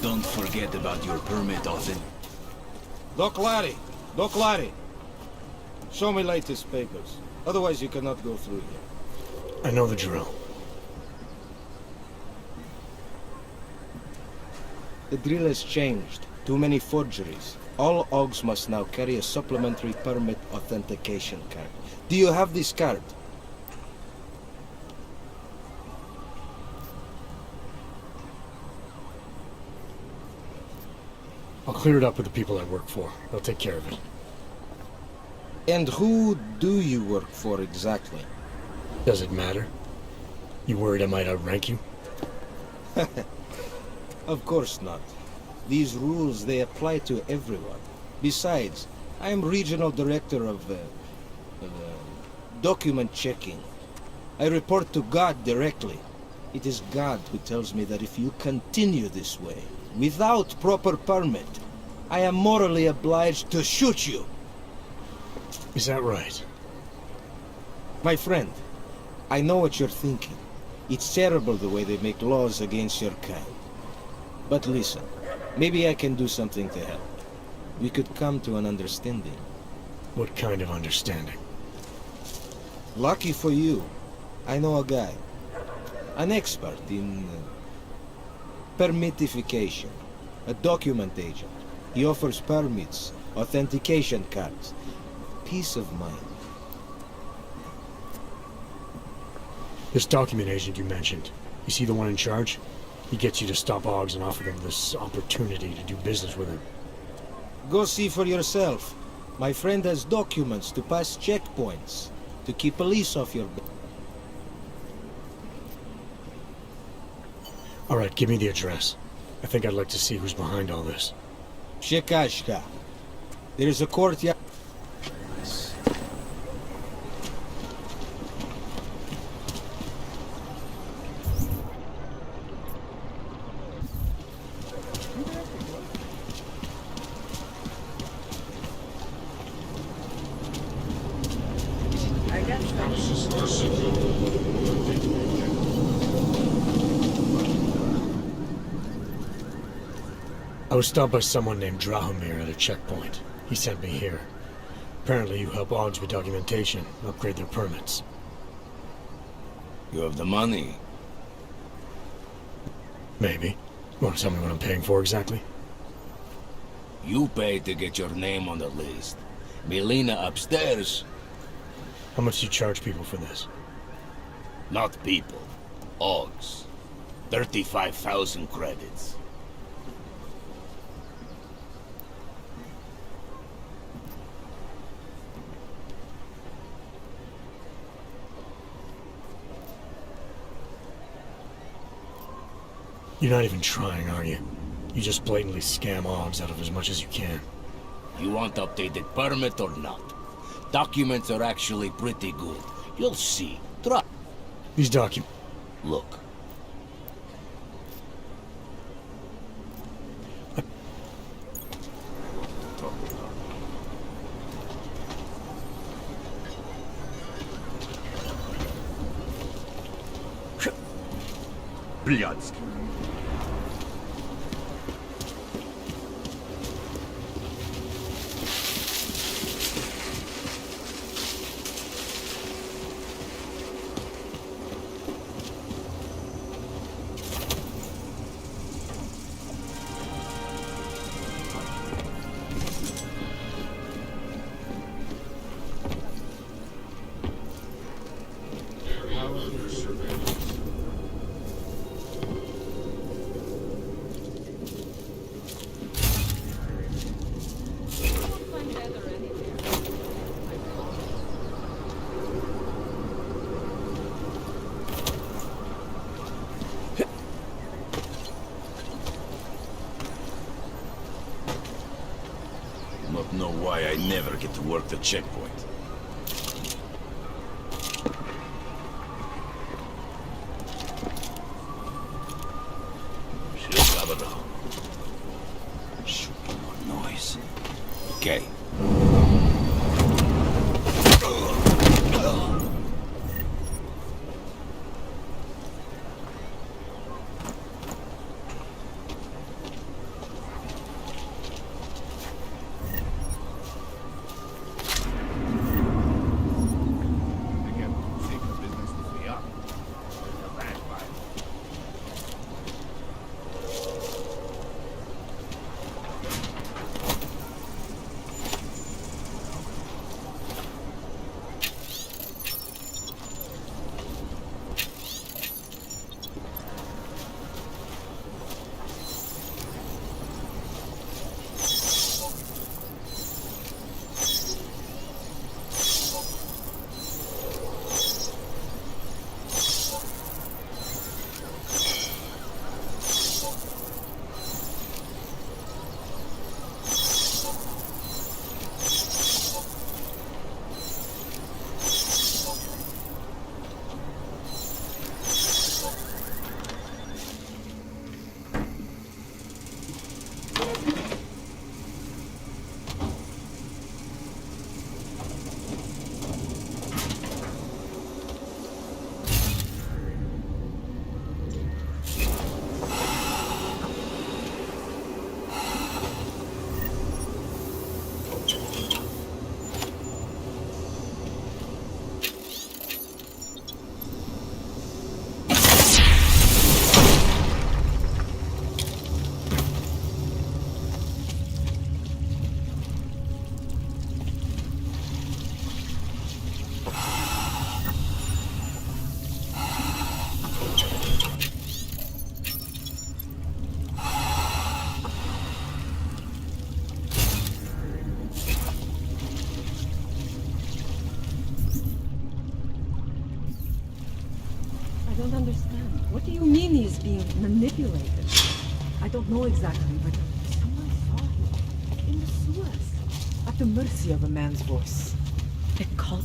Don't forget about your permit, Austin.
Doc Larry. Show me latest papers. Otherwise you cannot go through here.
I know the drill.
The drill has changed. Too many forgeries. All OGs must now carry a supplementary permit authentication card. Do you have this card?
I'll clear it up with the people I work for. They'll take care of it.
And who do you work for exactly?
Does it matter? You worried I might outrank you?
Of course not. These rules, they apply to everyone. Besides, I am regional director of document checking. I report to God directly. It is God who tells me that if you continue this way, without proper permit, I am morally obliged to shoot you.
Is that right?
My friend, I know what you're thinking. It's terrible the way they make laws against your kind. But listen, maybe I can do something to help. We could come to an understanding.
What kind of understanding?
Lucky for you, I know a guy. An expert in permitification. A document agent. He offers permits, authentication cards. Peace of mind.
This document agent you mentioned, is he the one in charge? He gets you to stop OGs and offer them this opportunity to do business with him.
Go see for yourself. My friend has documents to pass checkpoints, to keep police off your back.
Alright, give me the address. I think I'd like to see who's behind all this.
Shekashka. There is a courtyard.
I was stopped by someone named Drahomir at a checkpoint. He sent me here. Apparently you help OGs with documentation, upgrade their permits.
You have the money?
Maybe. Want to tell me what I'm paying for exactly?
You pay to get your name on the list. Melina upstairs.
How much do you charge people for this?
Not people. OGs. 35,000 credits.
You're not even trying, are you? You just blatantly scam OGs out of as much as you can.
You want updated permit or not? Documents are actually pretty good. You'll see. Try.
These documents...
Look.
Блядский.
Not know why I never get to work the checkpoint. She'll have it all. Shh, more noise. Okay.
mean he's being manipulated? I don't know exactly, but someone saw him in the sewers, at the mercy of a man's voice. A cult.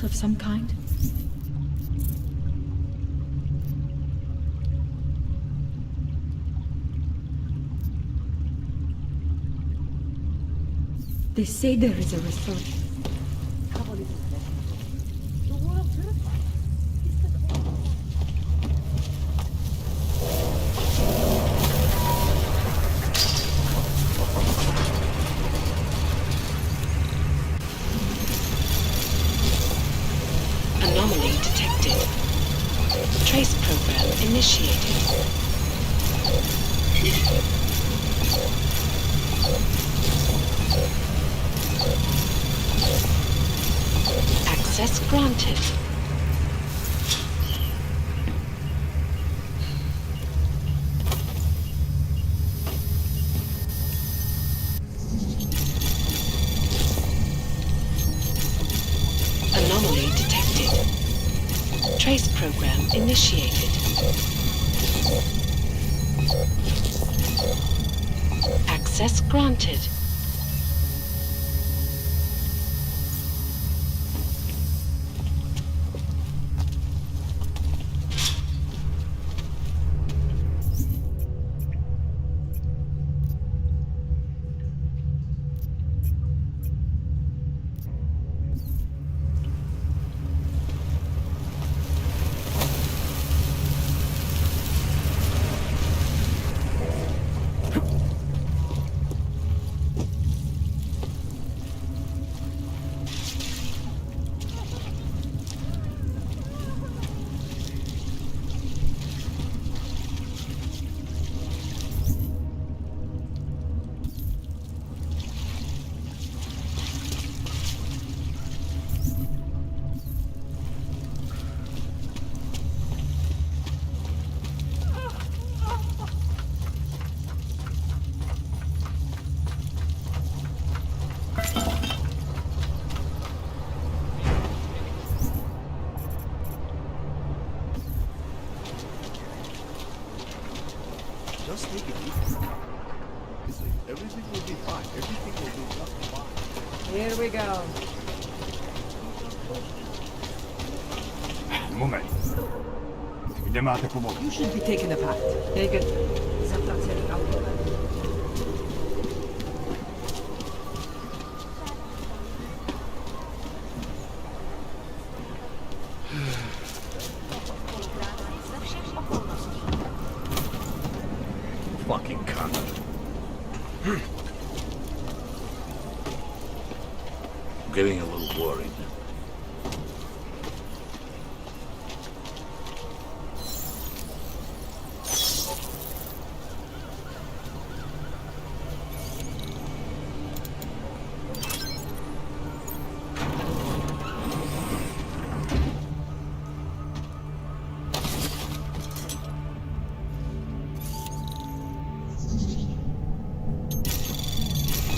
Of some kind? They say there is a research.
Anomaly detected. Trace program initiated. Access granted. Anomaly detected. Trace program initiated. Access granted.
Just take it easy. Listen, everything will be fine. Everything will be just fine.
Here we go.
Moment. Kde máte pomoc?
You should be taken apart. Take it. Zeptat se do auta.
Fucking cunt.
I'm getting a little worried.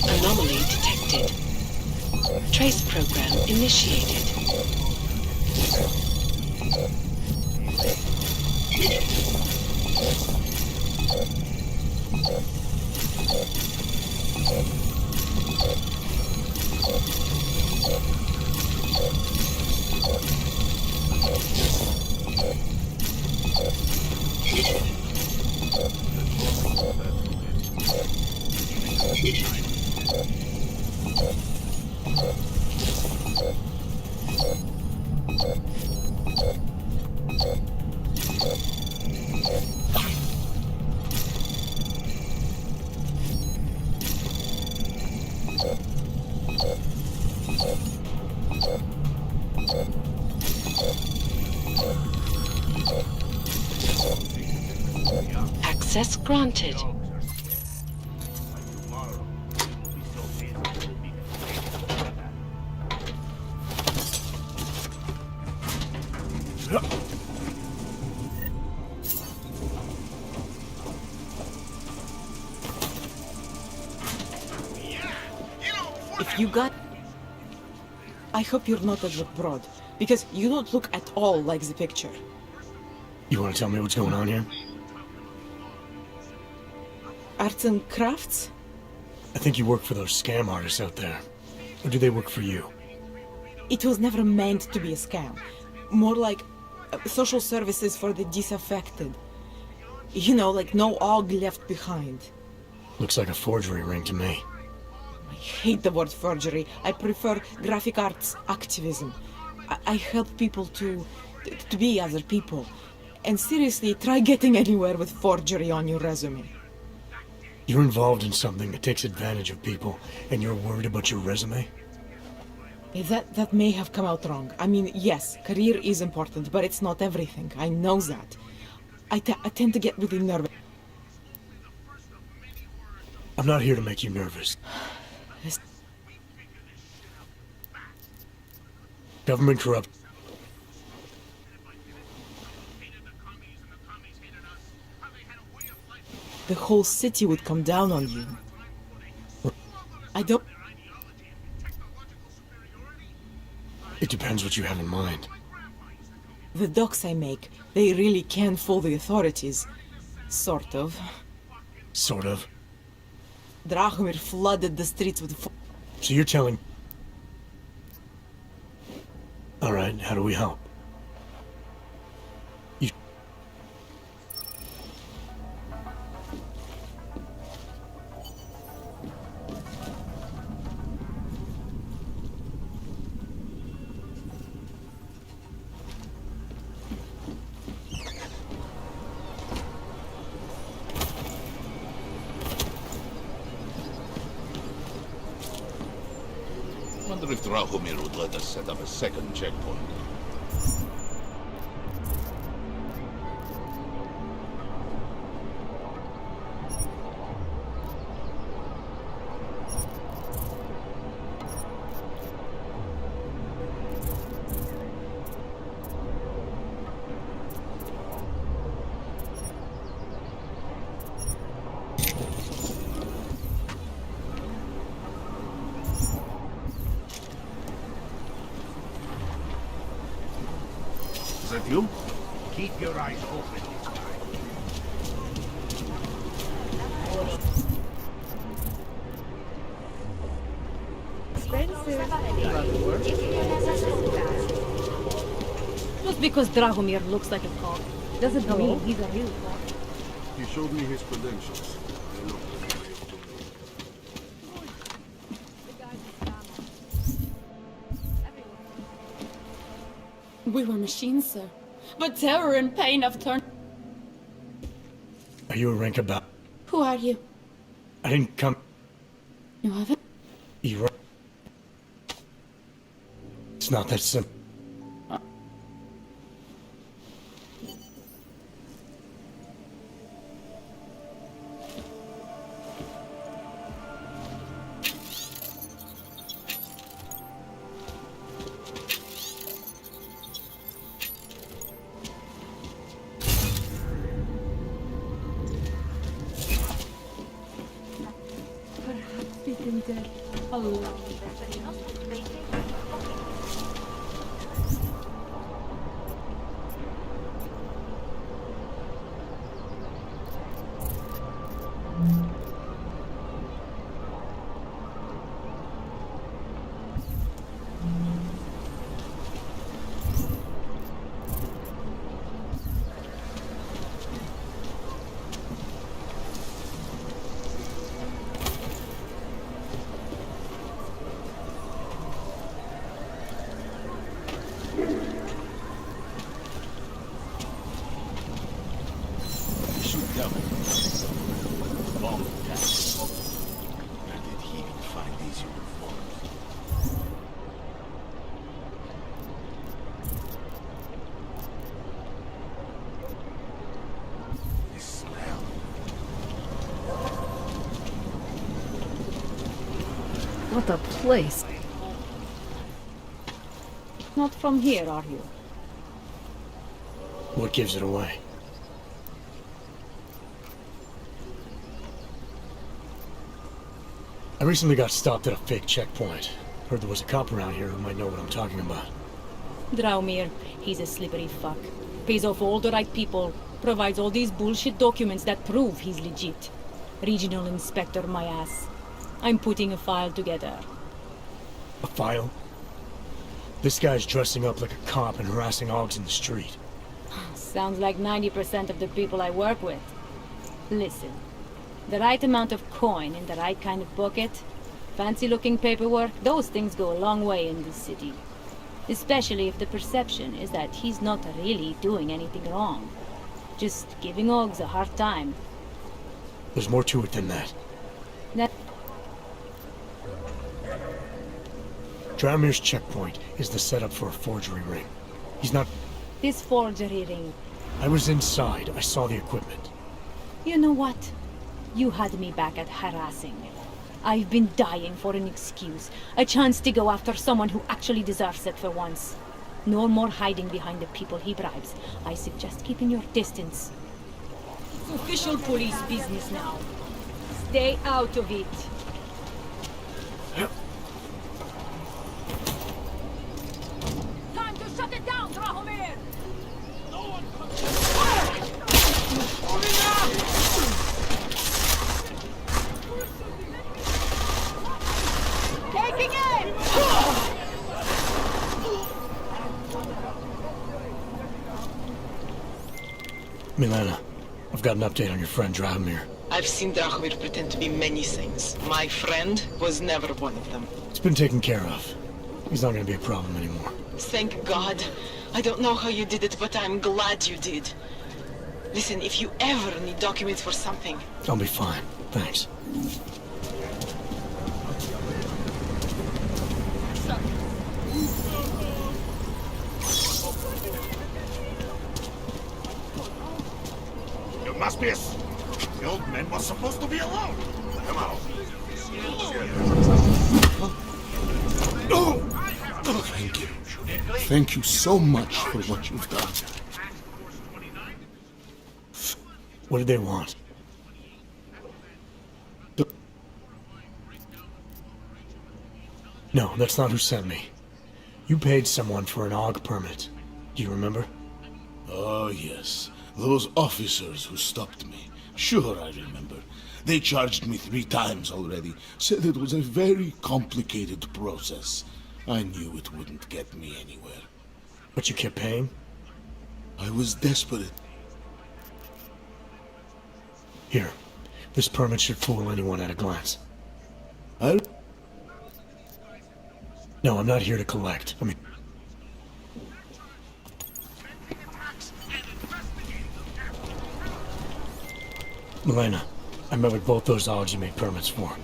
Anomaly detected. Trace program initiated. Access granted.
If you got... I hope you're not a broad, because you don't look at all like the picture.
You want to tell me what's going on here?
Arts and crafts?
I think you work for those scam artists out there. Or do they work for you?
It was never meant to be a scam. More like social services for the disaffected. You know, like no og left behind.
Looks like a forgery ring to me.
I hate the word forgery. I prefer graphic arts activism. I help people to be other people. And seriously, try getting anywhere with forgery on your resume.
You're involved in something that takes advantage of people, and you're worried about your resume?
That may have come out wrong. I mean, yes, career is important, but it's not everything. I know that. I tend to get really nervous.
I'm not here to make you nervous. Government corrupt.
The whole city would come down on you. I don't...
It depends what you have in mind.
The docs I make, they really can fool the authorities. Sort of.
Sort of.
Drahomir flooded the streets with...
So you're telling... Alright, how do we help?
Wonder if Drahomir would let us set up a second checkpoint.
Is that you? Keep your eyes open this time.
Just because Drahomir looks like a cop doesn't mean he's a real cop.
He showed me his credentials. They look
We were machines, sir. But terror and pain have turned...
Are you a rank about?
Who are you?
I didn't come...
You haven't?
You're... It's not that simple.
What a place. Not from here, are you?
What gives it away? I recently got stopped at a fake checkpoint. Heard there was a cop around here who might know what I'm talking about.
Draumir, he's a slippery fuck. Pays off all the right people, provides all these bullshit documents that prove he's legit. Regional inspector, my ass. I'm putting a file together.
A file? This guy's dressing up like a cop and harassing Augs in the street.
Sounds like 90% of the people I work with. Listen, the right amount of coin in the right kind of bucket, fancy-looking paperwork, those things go a long way in this city. Especially if the perception is that he's not really doing anything wrong. Just giving Augs a hard time.
There's more to it than that. Draumir's checkpoint is the setup for a forgery ring. He's not...
This forgery ring.
I was inside. I saw the equipment.
You know what? You had me back at harassing. I've been dying for an excuse. A chance to go after someone who actually deserves it for once. No more hiding behind the people he bribes. I suggest keeping your distance. It's official police business now. Stay out of it.
Time to shut it down, Drahomir! No one comes. Taking aim!
Milena, I've got an update on your friend Draumir.
I've seen Drahomir pretend to be many things. My friend was never one of them.
It's been taken care of. He's not gonna be a problem anymore.
Thank God. I don't know how you did it, but I'm glad you did. Listen, if you ever need documents for something...
I'll be fine. Thanks.
You must be The old man was supposed to be alone. Come on.
Thank you. Thank you so much for what you've done.
What did they want? No, that's not who sent me. You paid someone for an AUG permit. Do you remember?
Oh, yes. Those officers who stopped me. Sure, I remember. They charged me 3 times already. Said it was a very complicated process. I knew it wouldn't get me anywhere.
But you kept paying?
I was desperate.
Here. This permit should fool anyone at a glance. No, I'm not here to collect. I mean... Milena, I met with both those AUGs you made permits for.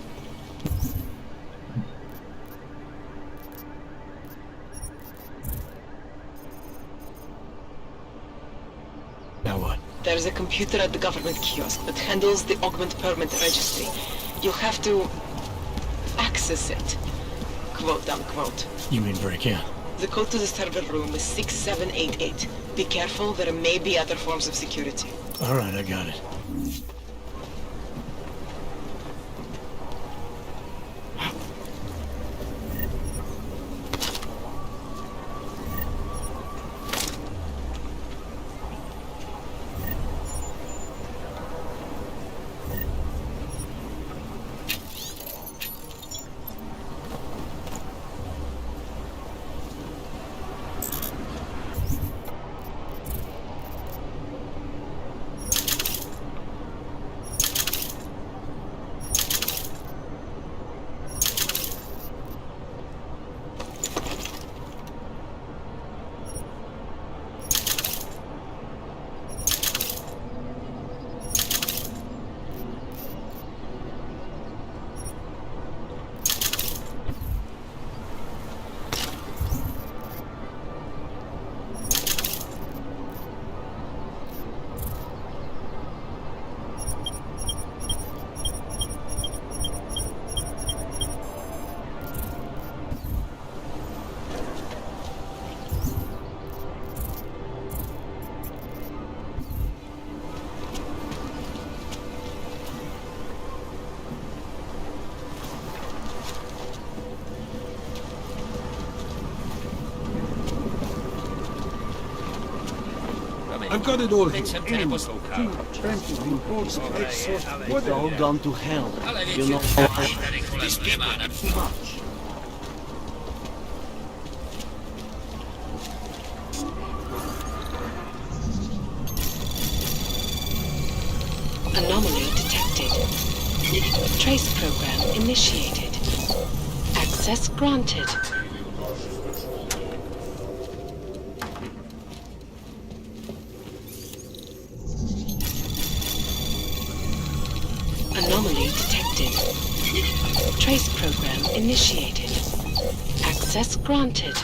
Now what?
There's a computer at the government kiosk that handles the augment permit registry. You'll have to access it. Quote unquote.
You mean break in?
The code to the server room is 6788. Be careful, there may be other forms of security.
Alright, I got it.
I've got it all here.
It's
all gone to hell. You know these people are too much.
Anomaly detected. Trace program initiated. Access granted. Anomaly detected. Trace program initiated. Access granted.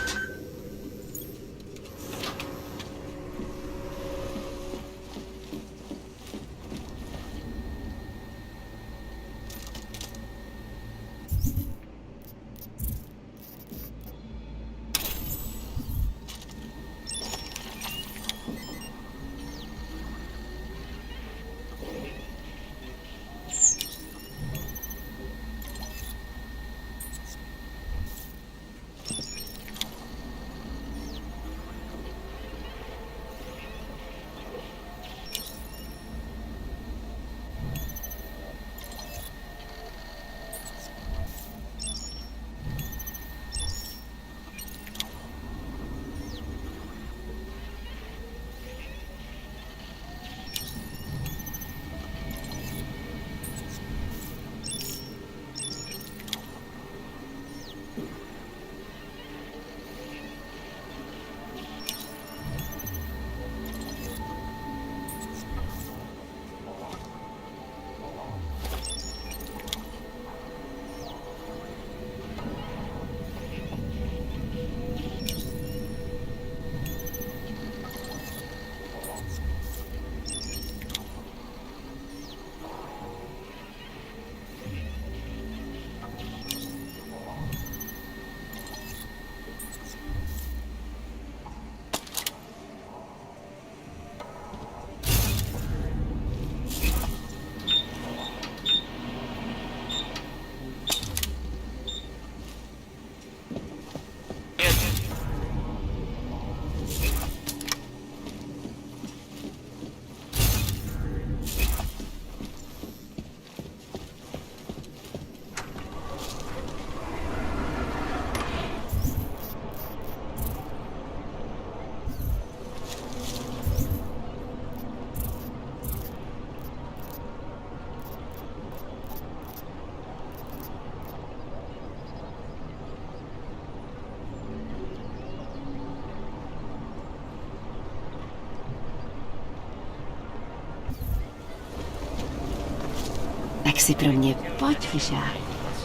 Tak si pro mě pojď, Fišák.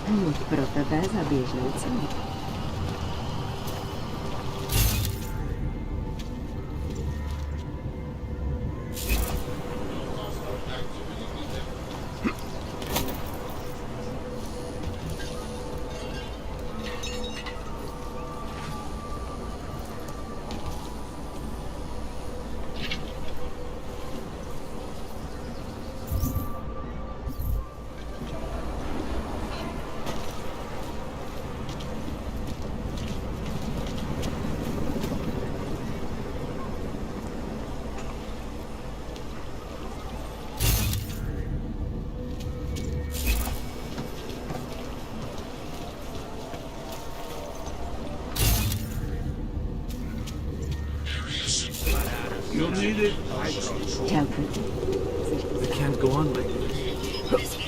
Buď pro tebe za běžnou cenu.
You'll need it.
Ciao.
I can't go on like this.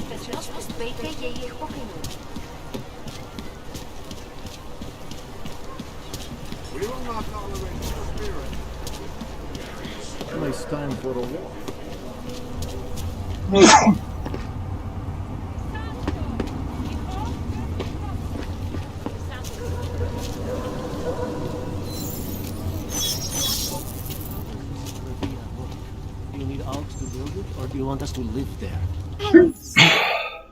Bezpečnost jejich pokynů.
We will not tolerate interference. Nice time for a walk.
Do you need Alps to build it, or do you want us to live there?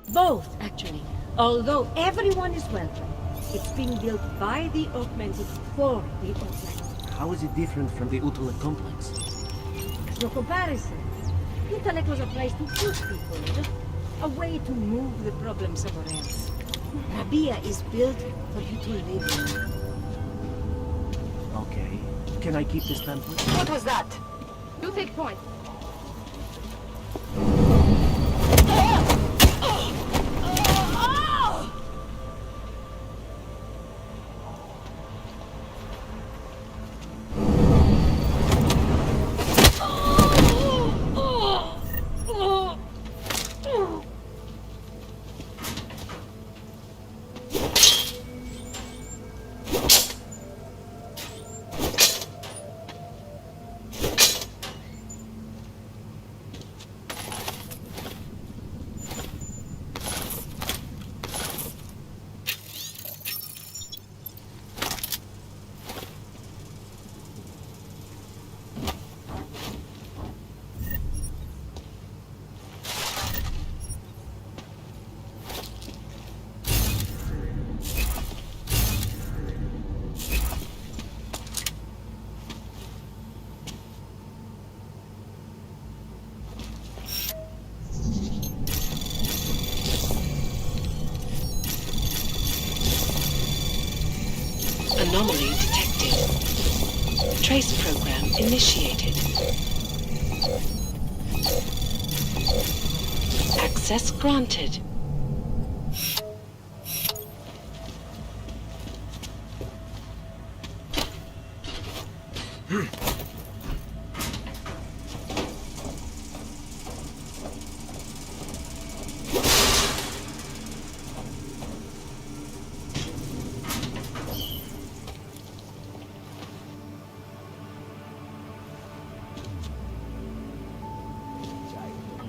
Both, actually. Although everyone is welcome. It's being built by the Augmented for the Augmented.
How is it different from the Utulek complex?
No comparison. Intellect was a place to put people, a way to move the problem somewhere else. Rabia is built for you to live in.
Okay. Can I keep this pamphlet?
What was that?
You take point.
Anomaly detected. Trace program initiated. Access granted.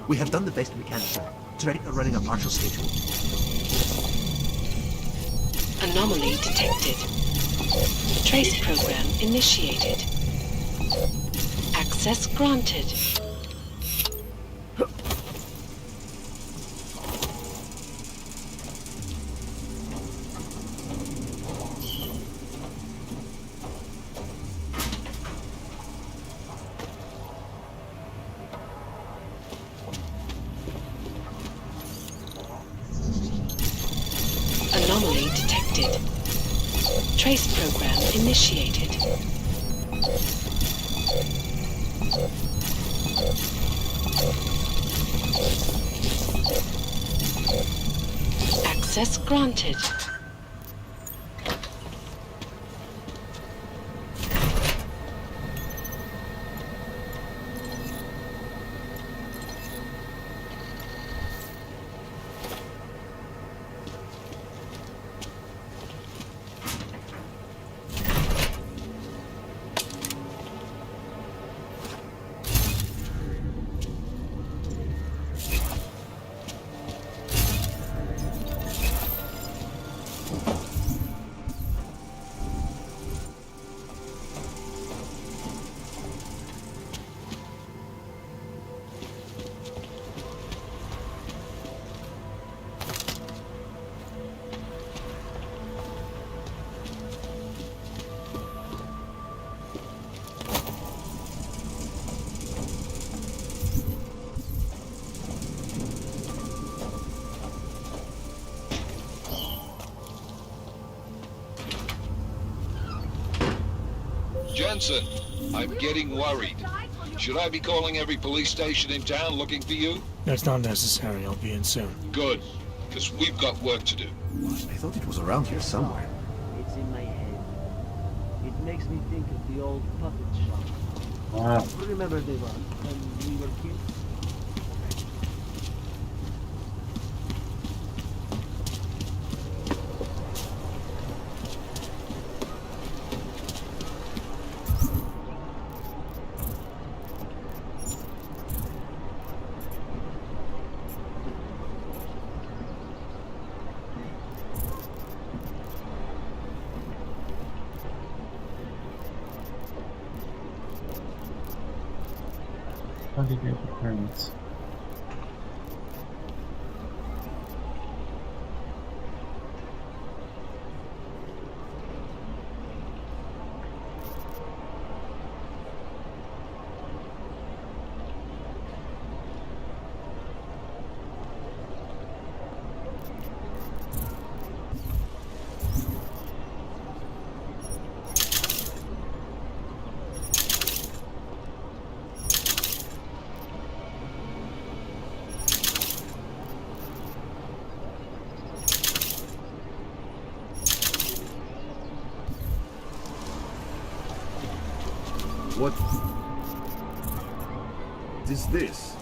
We have done the best we can, sir. Today, running a partial schedule.
Anomaly detected. Trace program initiated. Access granted. Anomaly detected. Trace program initiated. Access granted.
Jensen, I'm getting worried. Should I be calling every police station in town looking for you?
That's not necessary. I'll be in soon.
Good, because we've got work to do.
I thought it was around here somewhere.
It's in my head. It makes me think of the old puppet shop.
Wow.
Remember, Devon, when we were kids?
did you get the permits?
What is this?